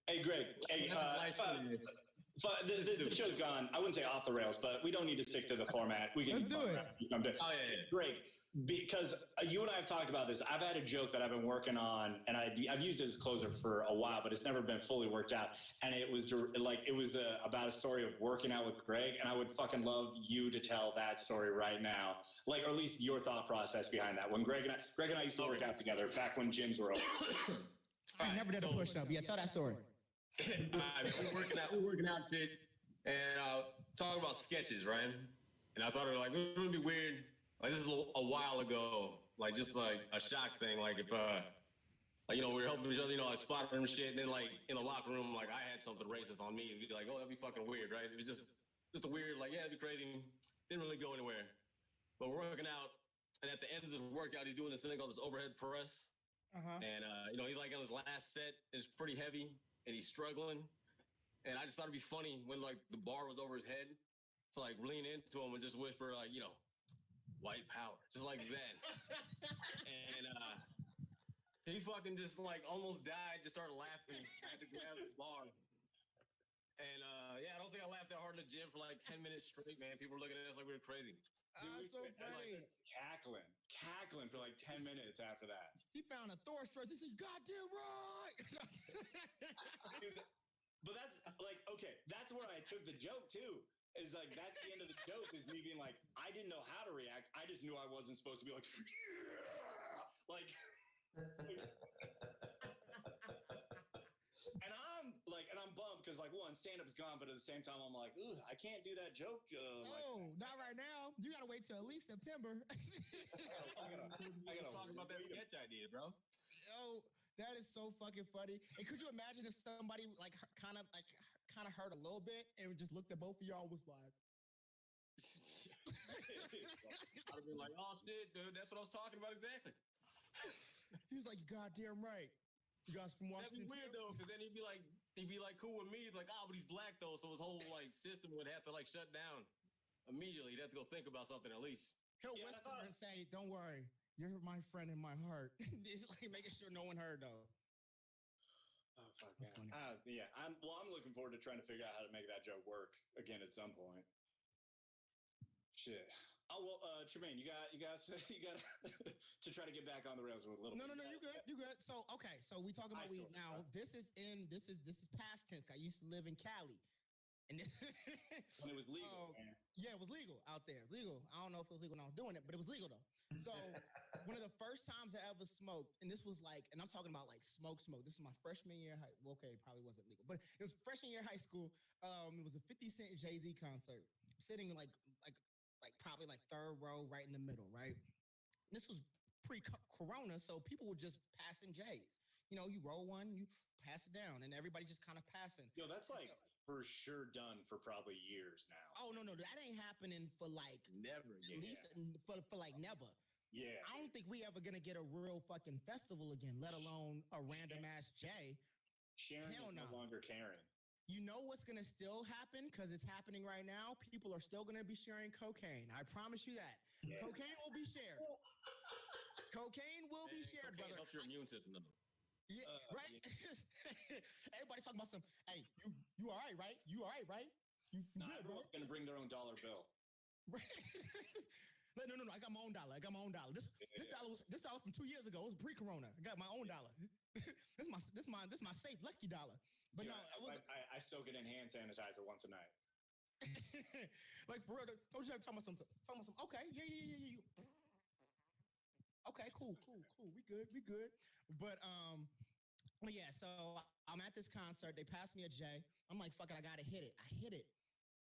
Hey, Greg. Hey, the show's gone. I wouldn't say off the rails, but we don't need to stick to the format. We can Let's do it. Oh, yeah. Greg, because you and I have talked about this. I've had a joke that I've been working on, and I've used it as a closer for a while, but it's never been fully worked out. And it was about a story of working out with Greg, and I would fucking love you to tell that story right now, like, or at least your thought process behind that. When Greg and I used to work out together back when gyms were open. I never did a push-up. Yeah, tell that story. We're working out shit and talking about sketches, right? And I thought it would be weird. Like, this is a while ago, like just like a shock thing. Like if we were helping each other, like spotting and shit. And then like in the locker room, like I had something racist on me. It'd be like, oh, that'd be fucking weird, right? It was just a weird, like, yeah, it'd be crazy. Didn't really go anywhere. But we're working out, and at the end of this workout, he's doing this thing called this overhead press. Uh-huh. And he's like on his last set. It's pretty heavy. And he's struggling. And I just thought it'd be funny when like the bar was over his head to like lean into him and just whisper like, white power, just like that. And He fucking just like almost died, just started laughing. I had to grab the bar. And yeah, I don't think I laughed that hard in the gym for like 10 minutes straight, man. People were looking at us like we were crazy. So funny. Cackling for like 10 minutes after that. He found a Thor stress. This is goddamn right. But that's like, okay, that's where I took the joke too. Is like, that's the end of the joke, is me being like, I didn't know how to react. I just knew I wasn't supposed to be like, yeah! Like, and I'm bummed because like, one, stand-up's gone, but at the same time, I'm like, ooh, I can't do that joke. No, not right now. You gotta wait till at least September. I gotta talk about that sketch idea, bro. Yo, that is so fucking funny. And could you imagine if somebody like kind of heard a little bit and just looked at both of y'all and was like, I'd have been like, oh shit, dude, that's what I was talking about exactly. he's like, goddamn right. You guys from That'd Washington? be weird though, because then he'd be like cool with me. He's like, oh, but he's black though, so his whole like system would have to like shut down immediately. He'd have to go think about something at least. He'll whisper and say, don't worry, you're my friend in my heart. It's like making sure no one heard though. Oh fuck, That's funny. Yeah, I'm looking forward to trying to figure out how to make that joke work again at some point. Shit. Oh well, Tremaine, you got to try to get back on the rails with a little. No, you good. So okay, so we talking about weed now. This is past tense. I used to live in Cali, and when it was legal. Man. Yeah, it was legal out there. Legal. I don't know if it was legal when I was doing it, but it was legal though. So one of the first times I ever smoked, and this was like, and I'm talking about like smoke. This is my freshman year. Well, okay, it probably wasn't legal, but it was freshman year of high school. It was a 50 Cent Jay-Z concert. Sitting like probably like third row, right in the middle, right? This was pre-corona, so people were just passing J's. You know, you roll one, you pass it down, and everybody just kind of passing. Yo, that's like for sure done for probably years now. Oh no, that ain't happening for like never. At least for like never. Yeah. I don't think we ever gonna get a real fucking festival again, let alone a random ass J. Sharing is no longer caring. You know what's going to still happen because it's happening right now? People are still going to be sharing cocaine. I promise you that. Yeah. Cocaine will be shared. Cocaine will be shared, brother. Helps your immune system, though. Yeah, right? Yeah. Everybody talking about some, hey, you all right, right? You all right, right? You no, good, everyone's going to bring their own dollar bill. Right? No. I got my own dollar. This dollar from 2 years ago. It was pre-corona. I got my own dollar. This my safe lucky dollar. But yeah, no, I soak it in hand sanitizer once a night. Like for real, don't you ever talking about some? Okay, yeah. Okay, cool. We good. But yeah. So I'm at this concert. They passed me a J. I'm like, fuck it, I gotta hit it. I hit it,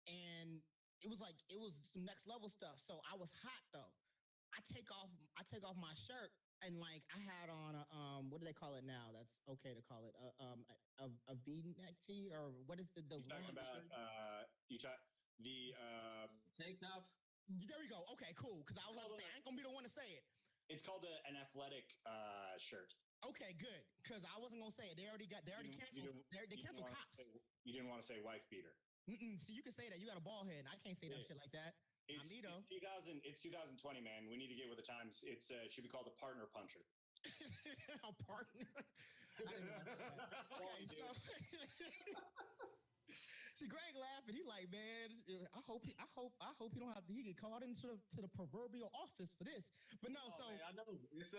and it was some next level stuff. So I was hot though. I take off my shirt. And like I had on a what do they call it now? That's okay to call it a V-neck tee, or what is the you're talking about the tank top? There we go. Okay, cool. Because I was about to say I ain't gonna be the one to say it. It's called an athletic shirt. Okay, good. Because I wasn't gonna say it. They already canceled. They canceled cops. You didn't want to say wife beater. See, you can say that. You got a bald head. I can't say that shit like that. It's 2020, man. We need to get with the times. It should be called a partner puncher. A partner. I didn't know that. Okay, so see, Greg laughing. He's like, man, I hope he don't have to. He get called into the proverbial office for this. But no, so man, I know it's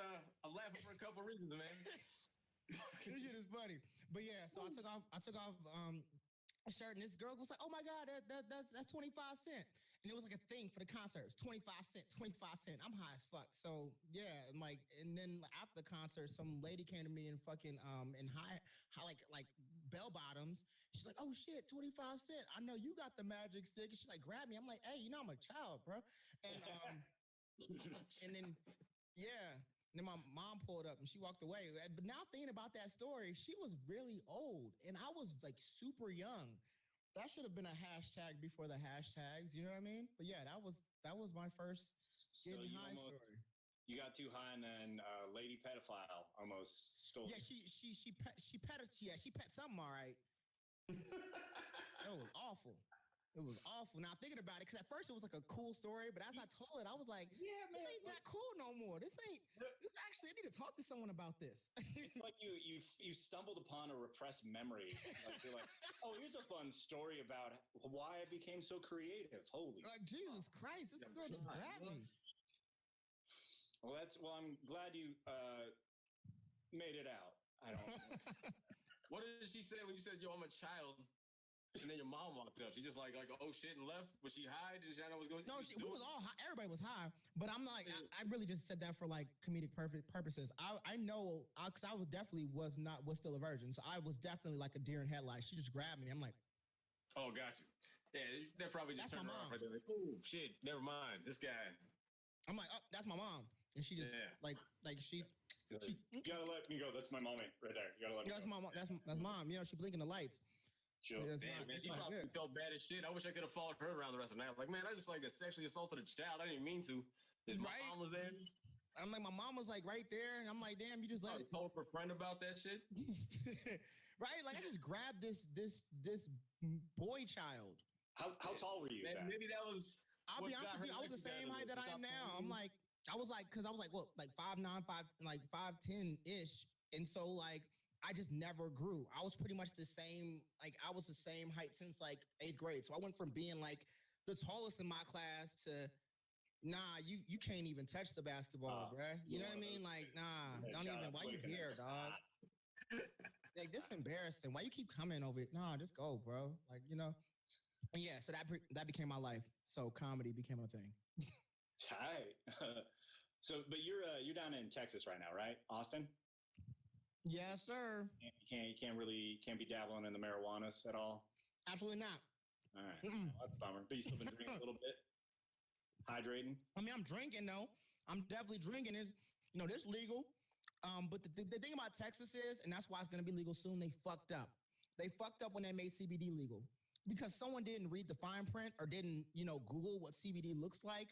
I'm laughing for a couple reasons, man. This shit is funny. But yeah, so I took off a shirt, and this girl was like, "Oh my god, that's 25 cents." And it was like a thing for the concerts, 25 cents. I'm high as fuck. So yeah, and then after the concert, some lady came to me and fucking in high like bell bottoms. She's like, "Oh shit, 25 cents. I know you got the magic stick." And she like grabbed me. I'm like, "Hey, I'm a child, bro." And and then yeah. And then my mom pulled up and she walked away. But now thinking about that story, she was really old and I was like super young. That should have been a hashtag before the hashtags. You know what I mean? But yeah, that was my first getting high story. You got too high and then lady pedophile almost stole. Yeah, she pet something all right. That was awful. It was awful. Now thinking about it, because at first it was like a cool story, but as I told it, I was like, "Yeah, man, this ain't that cool no more. This ain't Actually, I need to talk to someone about this. It's like you stumbled upon a repressed memory. Like you're like, oh, here's a fun story about why I became so creative. Holy. Like, Jesus Christ, this girl just grabbed me. Well, I'm glad you made it out. I don't. What did she say when you said, "Yo, I'm a child"? And then your mom walked up. She just like, oh shit, and left. Was she high? Did she know what was going? No, we was all high. Everybody was high. But I'm like, I really just said that for like comedic purposes. I know, because I was still a virgin. So I was definitely like a deer in headlights. She just grabbed me. I'm like, oh, got you. Yeah, that probably just That's turned my her off mom. right there. Like, oh shit, never mind. This guy. I'm like, oh, that's my mom. And she just like she You gotta let me go. That's my mommy right there. You gotta let me that's go. my mom. That's mom. You know, she blinking the lights. Sure. So it's Damn, not- man, it's she not probably good. felt bad as shit. I wish I could have followed her around the rest of the night. Like, man, I just like sexually assaulted a child. I didn't even mean to. His Right? mom was there. I'm like, my mom was like right there, and I'm like, damn, you just let I it. told her friend about that shit. Right? Like I just grabbed this boy child. How tall were you? Man, back? maybe that was. I'll what be honest got with you, her I was the like same that. height that I am Stop now. telling I'm you. like, I was like, because I was like, what, like 5'9", 5'10" ish, and so like I just never grew. I was pretty much the same. Like I was the same height since like 8th grade. So I went from being like the tallest in my class to nah, you can't even touch the basketball, bruh. You know what I mean? Like, nah, don't even. Why you here, dog? Like this is embarrassing. Why you keep coming over it? Nah, just go, bro. Like, you know. And yeah, so that became my life. So comedy became a thing. Hi. So, but you're down in Texas right now, right? Austin? Yes, sir. You can't be dabbling in the marijuanas at all. Absolutely not. All right. Mm-mm. Well, that's a bummer. But you still been drinking a little bit? Hydrating? I mean, I'm drinking though. I'm definitely drinking. Is this legal? But the thing about Texas is, and that's why it's gonna be legal soon. They fucked up. They fucked up when they made CBD legal because someone didn't read the fine print or didn't Google what CBD looks like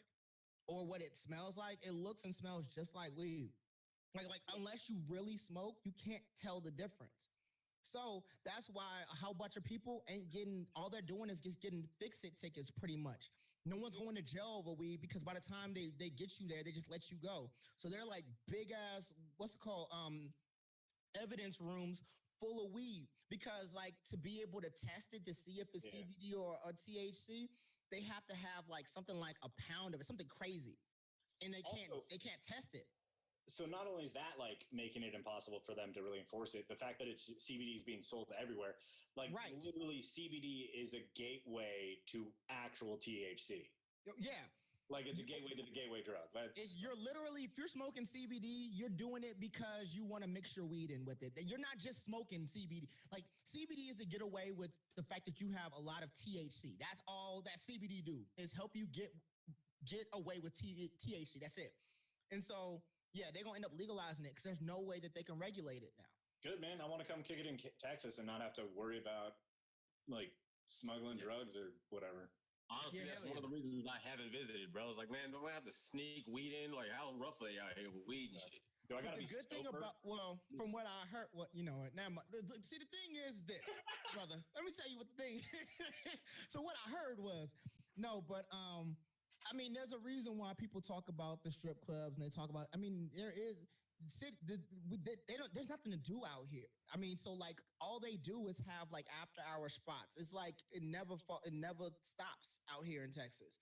or what it smells like. It looks and smells just like weed. Like unless you really smoke, you can't tell the difference. So that's why a whole bunch of people ain't getting, all they're doing is just getting fix-it tickets pretty much. No one's going to jail over weed because by the time they get you there, they just let you go. So they're like big ass, what's it called? Evidence rooms full of weed because like to be able to test it to see if it's CBD or THC, they have to have like something like a pound of it, something crazy. And they can't test it. So not only is that like making it impossible for them to really enforce it, the fact that it's CBD is being sold everywhere, like literally CBD is a gateway to actual THC. Yeah. Like it's a gateway to the gateway drug. You're literally, if you're smoking CBD, you're doing it because you want to mix your weed in with it. You're not just smoking CBD. Like CBD is to get away with the fact that you have a lot of THC. That's all that CBD do is help you get away with THC. That's it. And so, yeah, they're going to end up legalizing it because there's no way that they can regulate it now. Good, man. I want to come kick it in Texas and not have to worry about like smuggling drugs or whatever. Honestly, that's one of the reasons I haven't visited, bro. I was like, man, don't I have to sneak weed in? Like, how rough are they out here with weed and shit? Do I But the good thing about, from what I heard, now, see, the thing is this, brother. Let me tell you what the thing. So what I heard was, I mean, there's a reason why people talk about the strip clubs and they talk about. I mean, there is. There's nothing to do out here. I mean, so like all they do is have like after hour spots. It's like it never stops out here in Texas.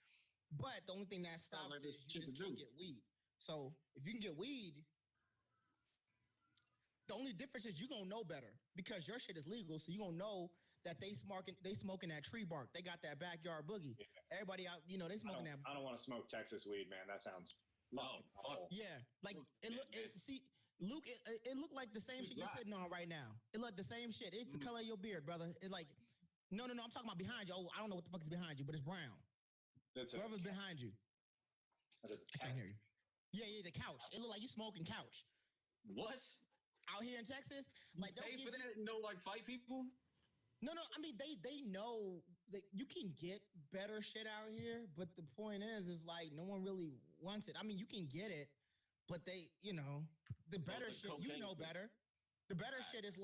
But the only thing that stops is you just can't get weed. So if you can get weed, the only difference is you're gonna know better because your shit is legal. So you're gonna know that they smoking that tree bark. They got that backyard boogie. Yeah. Everybody out, they smoking that. I don't want to smoke Texas weed, man. That sounds. Yeah, like Luke, it looked like the same shit you're sitting on right now. It looked the same shit. It's the color of your beard, brother. It like, no. I'm talking about behind you. Oh, I don't know what the fuck is behind you, but it's brown. That's whoever's behind you. I can't hear you. Yeah, the couch. It looked like you smoking couch. What? Out here in Texas, like they pay for that? No, like fight people. No. I mean, they know that you can get better shit out here, but the point is like no one really wants it. I mean, you can get it, but they, the better shit, better. The better shit is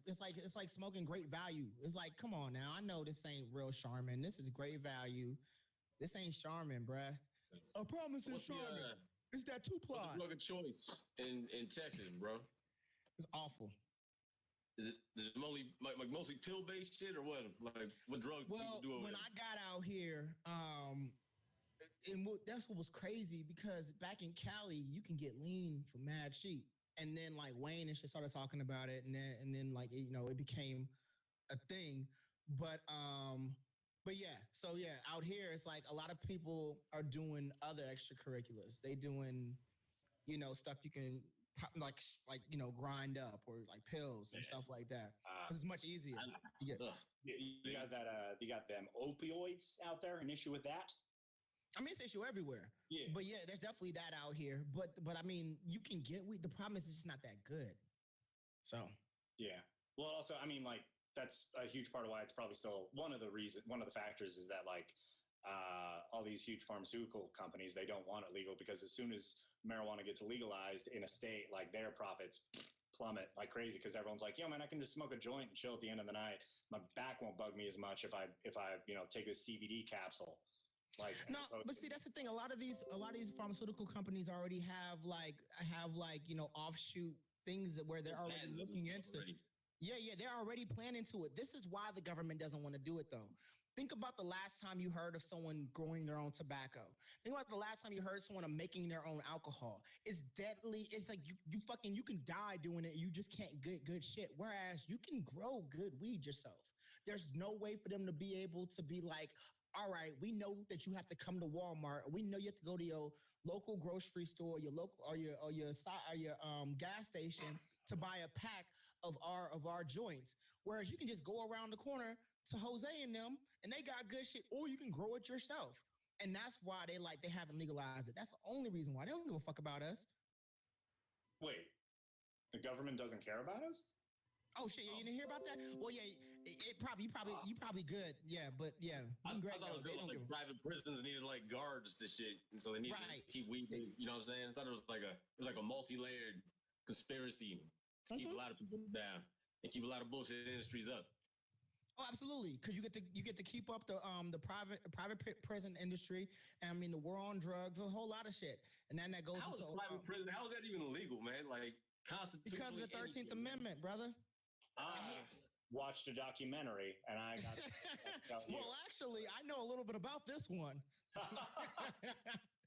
it's like smoking Great Value. It's like, come on now, I know this ain't real Charmin. This is Great Value. This ain't Charmin, bruh. I promise it's Charmin. It's that two What's ply. the drug of choice in Texas, bro? It's awful. Is it mostly pill based shit or what? Like what drug Well, people do over when there? I got out here, that's what was crazy because back in Cali, you can get lean for mad cheap. And then like Wayne and shit started talking about it, and then like it became a thing. But yeah, so yeah, out here it's like a lot of people are doing other extracurriculars. They doing stuff you can grind up or like pills and stuff like that because it's much easier. Yeah. You got that. You got them opioids out there. An issue with that? I mean, it's an issue everywhere. Yeah. But yeah, there's definitely that out here. But I mean, you can get weed. The problem is it's just not that good. So. Yeah. Well, also, I mean, like that's a huge part of why it's probably still one of the factors is that like all these huge pharmaceutical companies, they don't want it legal because as soon as marijuana gets legalized in a state, like their profits plummet like crazy because everyone's like, yo, man, I can just smoke a joint and chill at the end of the night. My back won't bug me as much if I take this CBD capsule. Like no, but see, that's the thing. A lot of these pharmaceutical companies already have offshoot things where they're already looking into. Yeah, they're already planning to it. This is why the government doesn't want to do it, though. Think about the last time you heard of someone growing their own tobacco. Think about the last time you heard someone making their own alcohol. It's deadly. It's like you can die doing it. You just can't get good shit. Whereas you can grow good weed yourself. There's no way for them to be able to be like, all right, we know that you have to come to Walmart. We know you have to go to your local grocery store, your local or your gas station to buy a pack of our joints. Whereas you can just go around the corner to Jose and them, and they got good shit, or you can grow it yourself. And that's why they haven't legalized it. That's the only reason why. They don't give a fuck about us. Wait, the government doesn't care about us? Oh shit! You didn't hear about that? Well, yeah, you probably good. Yeah, but yeah, I thought it was like private prisons needed like guards to shit, and so they needed to keep weed. You know what I'm saying? I thought it was like a multi-layered conspiracy to keep a lot of people down and keep a lot of bullshit industries up. Oh, absolutely, because you get to keep up the private prison industry. And I mean, the war on drugs, a whole lot of shit, and then that goes into private prison. How is that even illegal, man? Like constitutionally, because of the 13th Amendment, brother. I watched a documentary, and I got. Well, actually, I know a little bit about this one.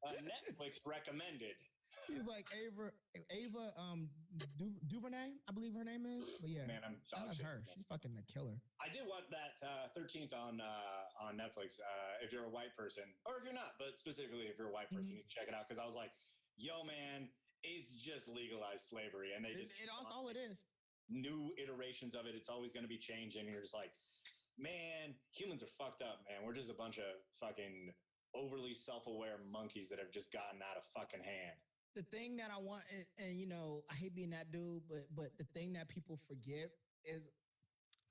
Netflix recommended. He's like Ava DuVernay, I believe her name is. But yeah, man, that's her. She's fucking a killer. I did watch that 13th on Netflix. If you're a white person, or if you're not, but specifically if you're a white person, you check it out because I was like, yo, man, it's just legalized slavery, and all it is. New iterations of it. It's always going to be changing. And you're just like, man, humans are fucked up, man. We're just a bunch of fucking overly self-aware monkeys that have just gotten out of fucking hand. The thing that I want, and I hate being that dude, but the thing that people forget is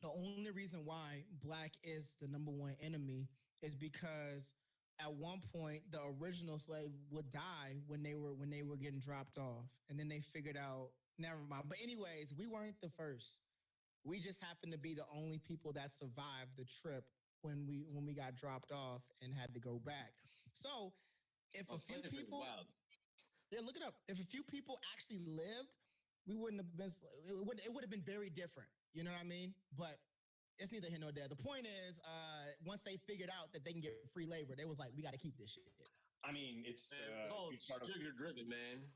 the only reason why black is the number one enemy is because at one point the original slave would die when they were getting dropped off, and then they figured out. Never mind. But anyways, we weren't the first. We just happened to be the only people that survived the trip when we got dropped off and had to go back. So if a few people, look it up. If a few people actually lived, we wouldn't have been. It would have been very different. You know what I mean? But it's neither here nor there. The point is, once they figured out that they can get free labor, they was like, we got to keep this shit. I mean, it's all sugar driven, man.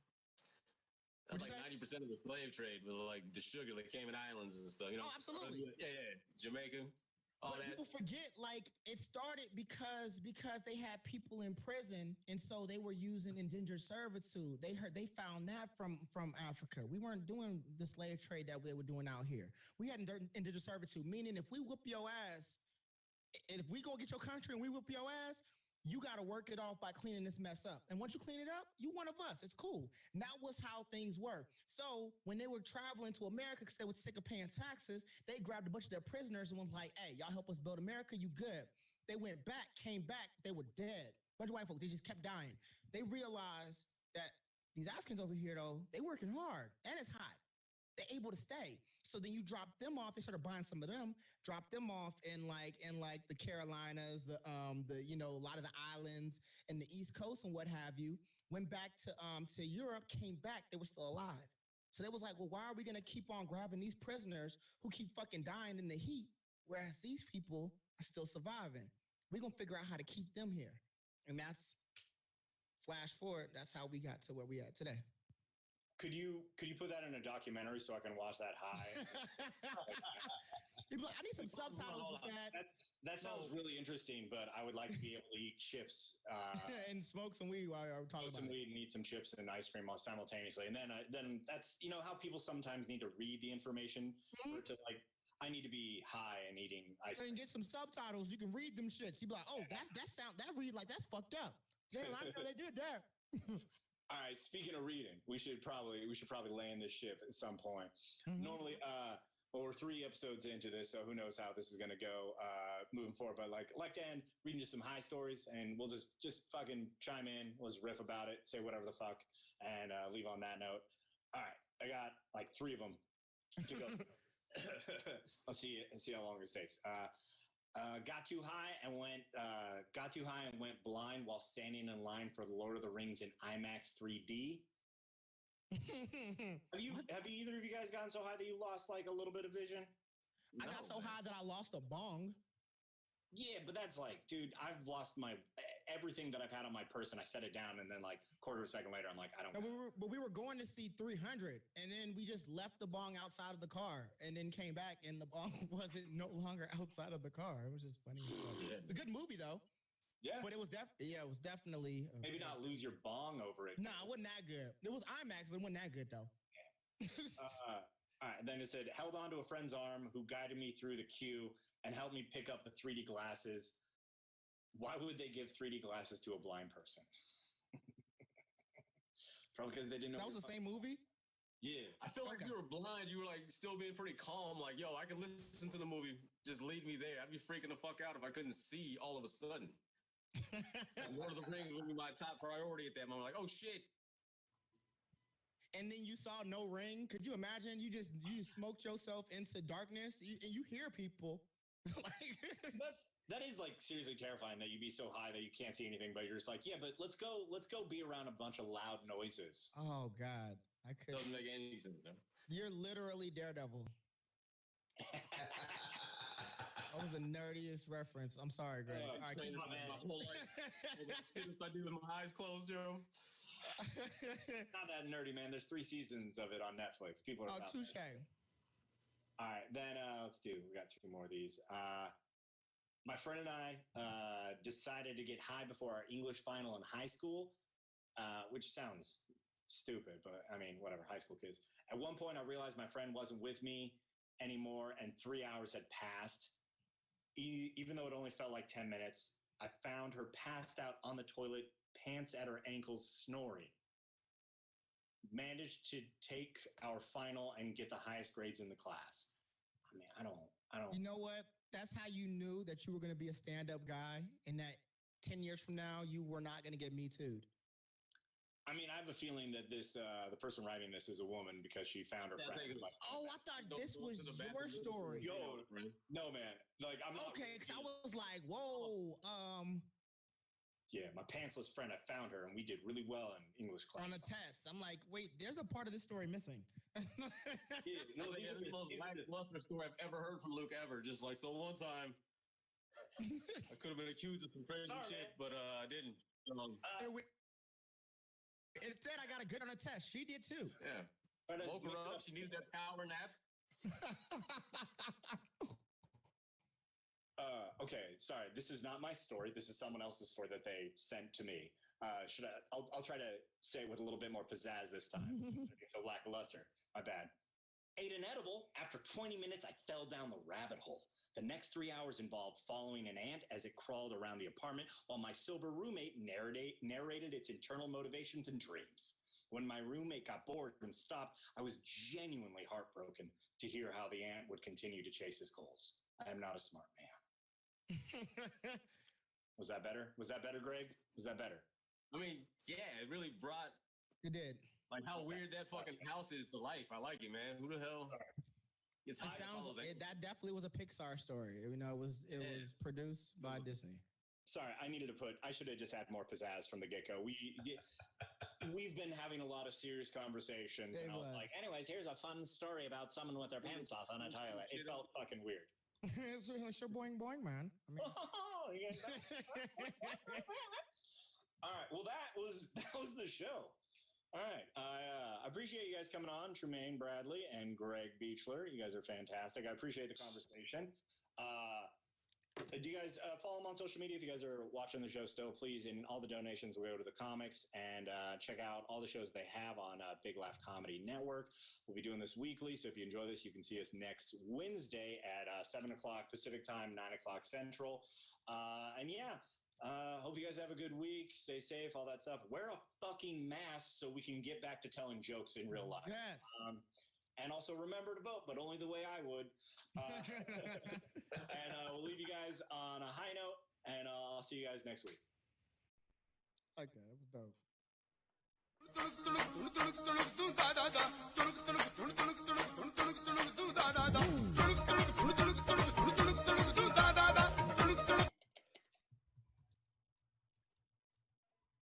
That's like 90% of the slave trade was like the sugar, the Cayman Islands and stuff. Oh, absolutely. Yeah. Jamaica. But people forget, like, it started because they had people in prison, and so they were using indentured servitude. They found that from Africa. We weren't doing the slave trade that we were doing out here. We had indentured servitude, meaning if we whoop your ass, if we go get your country and we whoop your ass, you got to work it off by cleaning this mess up. And once you clean it up, you one of us. It's cool. And that was how things were. So when they were traveling to America because they were sick of paying taxes, they grabbed a bunch of their prisoners and was like, hey, y'all help us build America. You good. They went back, came back. They were dead. A bunch of white folks, they just kept dying. They realized that these Africans over here, though, they working hard and it's hot. they're able to stay. So then you drop them off. They started buying some of them, drop them off in like the Carolinas, the a lot of the islands and the East Coast and what have you. Went back to Europe, came back, they were still alive. So they was like, well, why are we gonna keep on grabbing these prisoners who keep fucking dying in the heat, whereas these people are still surviving? We're gonna figure out how to keep them here. And that's flash forward, that's how we got to where we at today. Could you put that in a documentary so I can watch that high? I need some subtitles with that. That sounds really interesting, but I would like to be able to eat chips and smoke some weed while we're talking about some weed and eat some chips and ice cream simultaneously. And then that's how people sometimes need to read the information for it to I need to be high and eating ice cream. And get some subtitles. You can read them shits. You be like, oh, that read like that's fucked up. Yeah, I know they did that. All right. Speaking of reading, we should probably land this ship at some point. Normally, we're 3 episodes into this, so who knows how this is gonna go moving forward. But like to end reading just some high stories, and we'll just fucking chime in. We'll just riff about it, say whatever the fuck, and leave on that note. All right, I got like 3 of them to go. Let's see how long this takes. Got too high and went blind while standing in line for The Lord of the Rings in IMAX 3D. Have either of you guys gotten so high that you lost like a little bit of vision? I got so high that I lost a bong. Yeah, but that's like, dude, I've lost everything that I've had on my person. I set it down, and then like quarter of a second later, I'm like, I don't know. But we were going to see 300, and then we just left the bong outside of the car, and then came back, and the bong wasn't no longer outside of the car. It was just funny. It's a good movie though. Yeah, but it was definitely maybe not lose your bong over it. Nah, it wasn't that good. It was IMAX, but it wasn't that good though. Yeah. All right, and then it said, held on to a friend's arm who guided me through the queue and helped me pick up the 3D glasses. Why would they give 3D glasses to a blind person? Probably because they didn't know. That was the same movie? Yeah. I feel like if you were blind, you were like still being pretty calm. Like, yo, I can listen to the movie. Just leave me there. I'd be freaking the fuck out if I couldn't see all of a sudden. Lord of the Rings would be my top priority at that moment. Like, oh shit. And then you saw no ring. Could you imagine? You smoked yourself into darkness, and you hear people. That is like seriously terrifying that you be so high that you can't see anything, but you're just like, yeah, but let's go be around a bunch of loud noises. Oh God, I could. Doesn't make any sense. No? You're literally Daredevil. That was the nerdiest reference. I'm sorry, Greg. All right, keep my whole life. If I do with my eyes closed, Joe. Not that nerdy, man. There's 3 seasons of it on Netflix. People are touche. All right, then let's do. We got 2 more of these. My friend and I decided to get high before our English final in high school, which sounds stupid, but I mean, whatever. High school kids. At one point, I realized my friend wasn't with me anymore, and 3 hours had passed. Even though it only felt like 10 minutes, I found her passed out on the toilet, pants at her ankles, snoring. Managed to take our final and get the highest grades in the class. I mean, I don't. You know what? That's how you knew that you were going to be a stand-up guy, and that 10 years from now, you were not going to get Me Too'd. I mean, I have a feeling that this the person writing this is a woman because she found her friend. Oh, I thought this was your story. Yo, no, man. Like, I'm not. Okay, because I was like, whoa. Yeah, my pantsless friend, I found her, and we did really well in English class. On a test. I'm like, wait, there's a part of this story missing. Yeah, no, that's the most lackluster story I've ever heard from Luke ever. Just like, so one time, I could have been accused of some crazy shit, but I didn't. Instead, I got a good on a test. She did too. Yeah. Woke her up. She needed that power nap. Okay, sorry. This is not my story. This is someone else's story that they sent to me. I'll try to say it with a little bit more pizzazz this time. So lackluster. My bad. Ate an edible. After 20 minutes, I fell down the rabbit hole. The next 3 hours involved following an ant as it crawled around the apartment while my sober roommate narrated its internal motivations and dreams. When my roommate got bored and stopped, I was genuinely heartbroken to hear how the ant would continue to chase his goals. I am not a smart man. Was that better? Was that better, Greg? Was that better? I mean, yeah, it really brought... It did. Like how weird that fucking house is to life. I like it, man. Who the hell? It's It sounds that definitely was a Pixar story. You know, it was produced by Disney. Sorry, I should have just had more pizzazz from the get-go. We've been having a lot of serious conversations, and I was like, anyways, here's a fun story about someone with their pants off on a toilet. It felt fucking weird. It's your boing boing, man. I mean, all right. Well, that was the show. All right. I appreciate you guys coming on, Tremaine Bradley and Greg Beechler. You guys are fantastic. I appreciate the conversation. Do you guys follow them on social media? If you guys are watching the show still, please, and all the donations will go to the comics, and check out all the shows they have on Big Laugh Comedy Network. We'll be doing this weekly, so if you enjoy this, you can see us next Wednesday at 7 o'clock Pacific time, 9 o'clock Central. And yeah, hope you guys have a good week. Stay safe, all that stuff. Wear a fucking mask so we can get back to telling jokes in real life. yes. And also remember to vote, but only the way I would. And we'll leave you guys on a high note, and I'll see you guys next week. Like that. It was dope.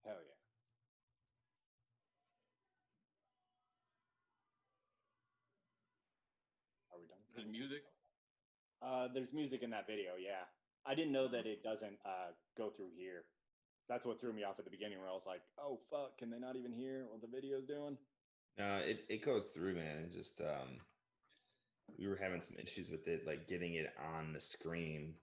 Hell yeah. Are we done? There's music. There's music in that video, yeah. I didn't know that it doesn't go through here. That's what threw me off at the beginning, where I was like, oh, fuck, can they not even hear what the video's doing? No, it goes through, man. It just we were having some issues with it, like getting it on the screen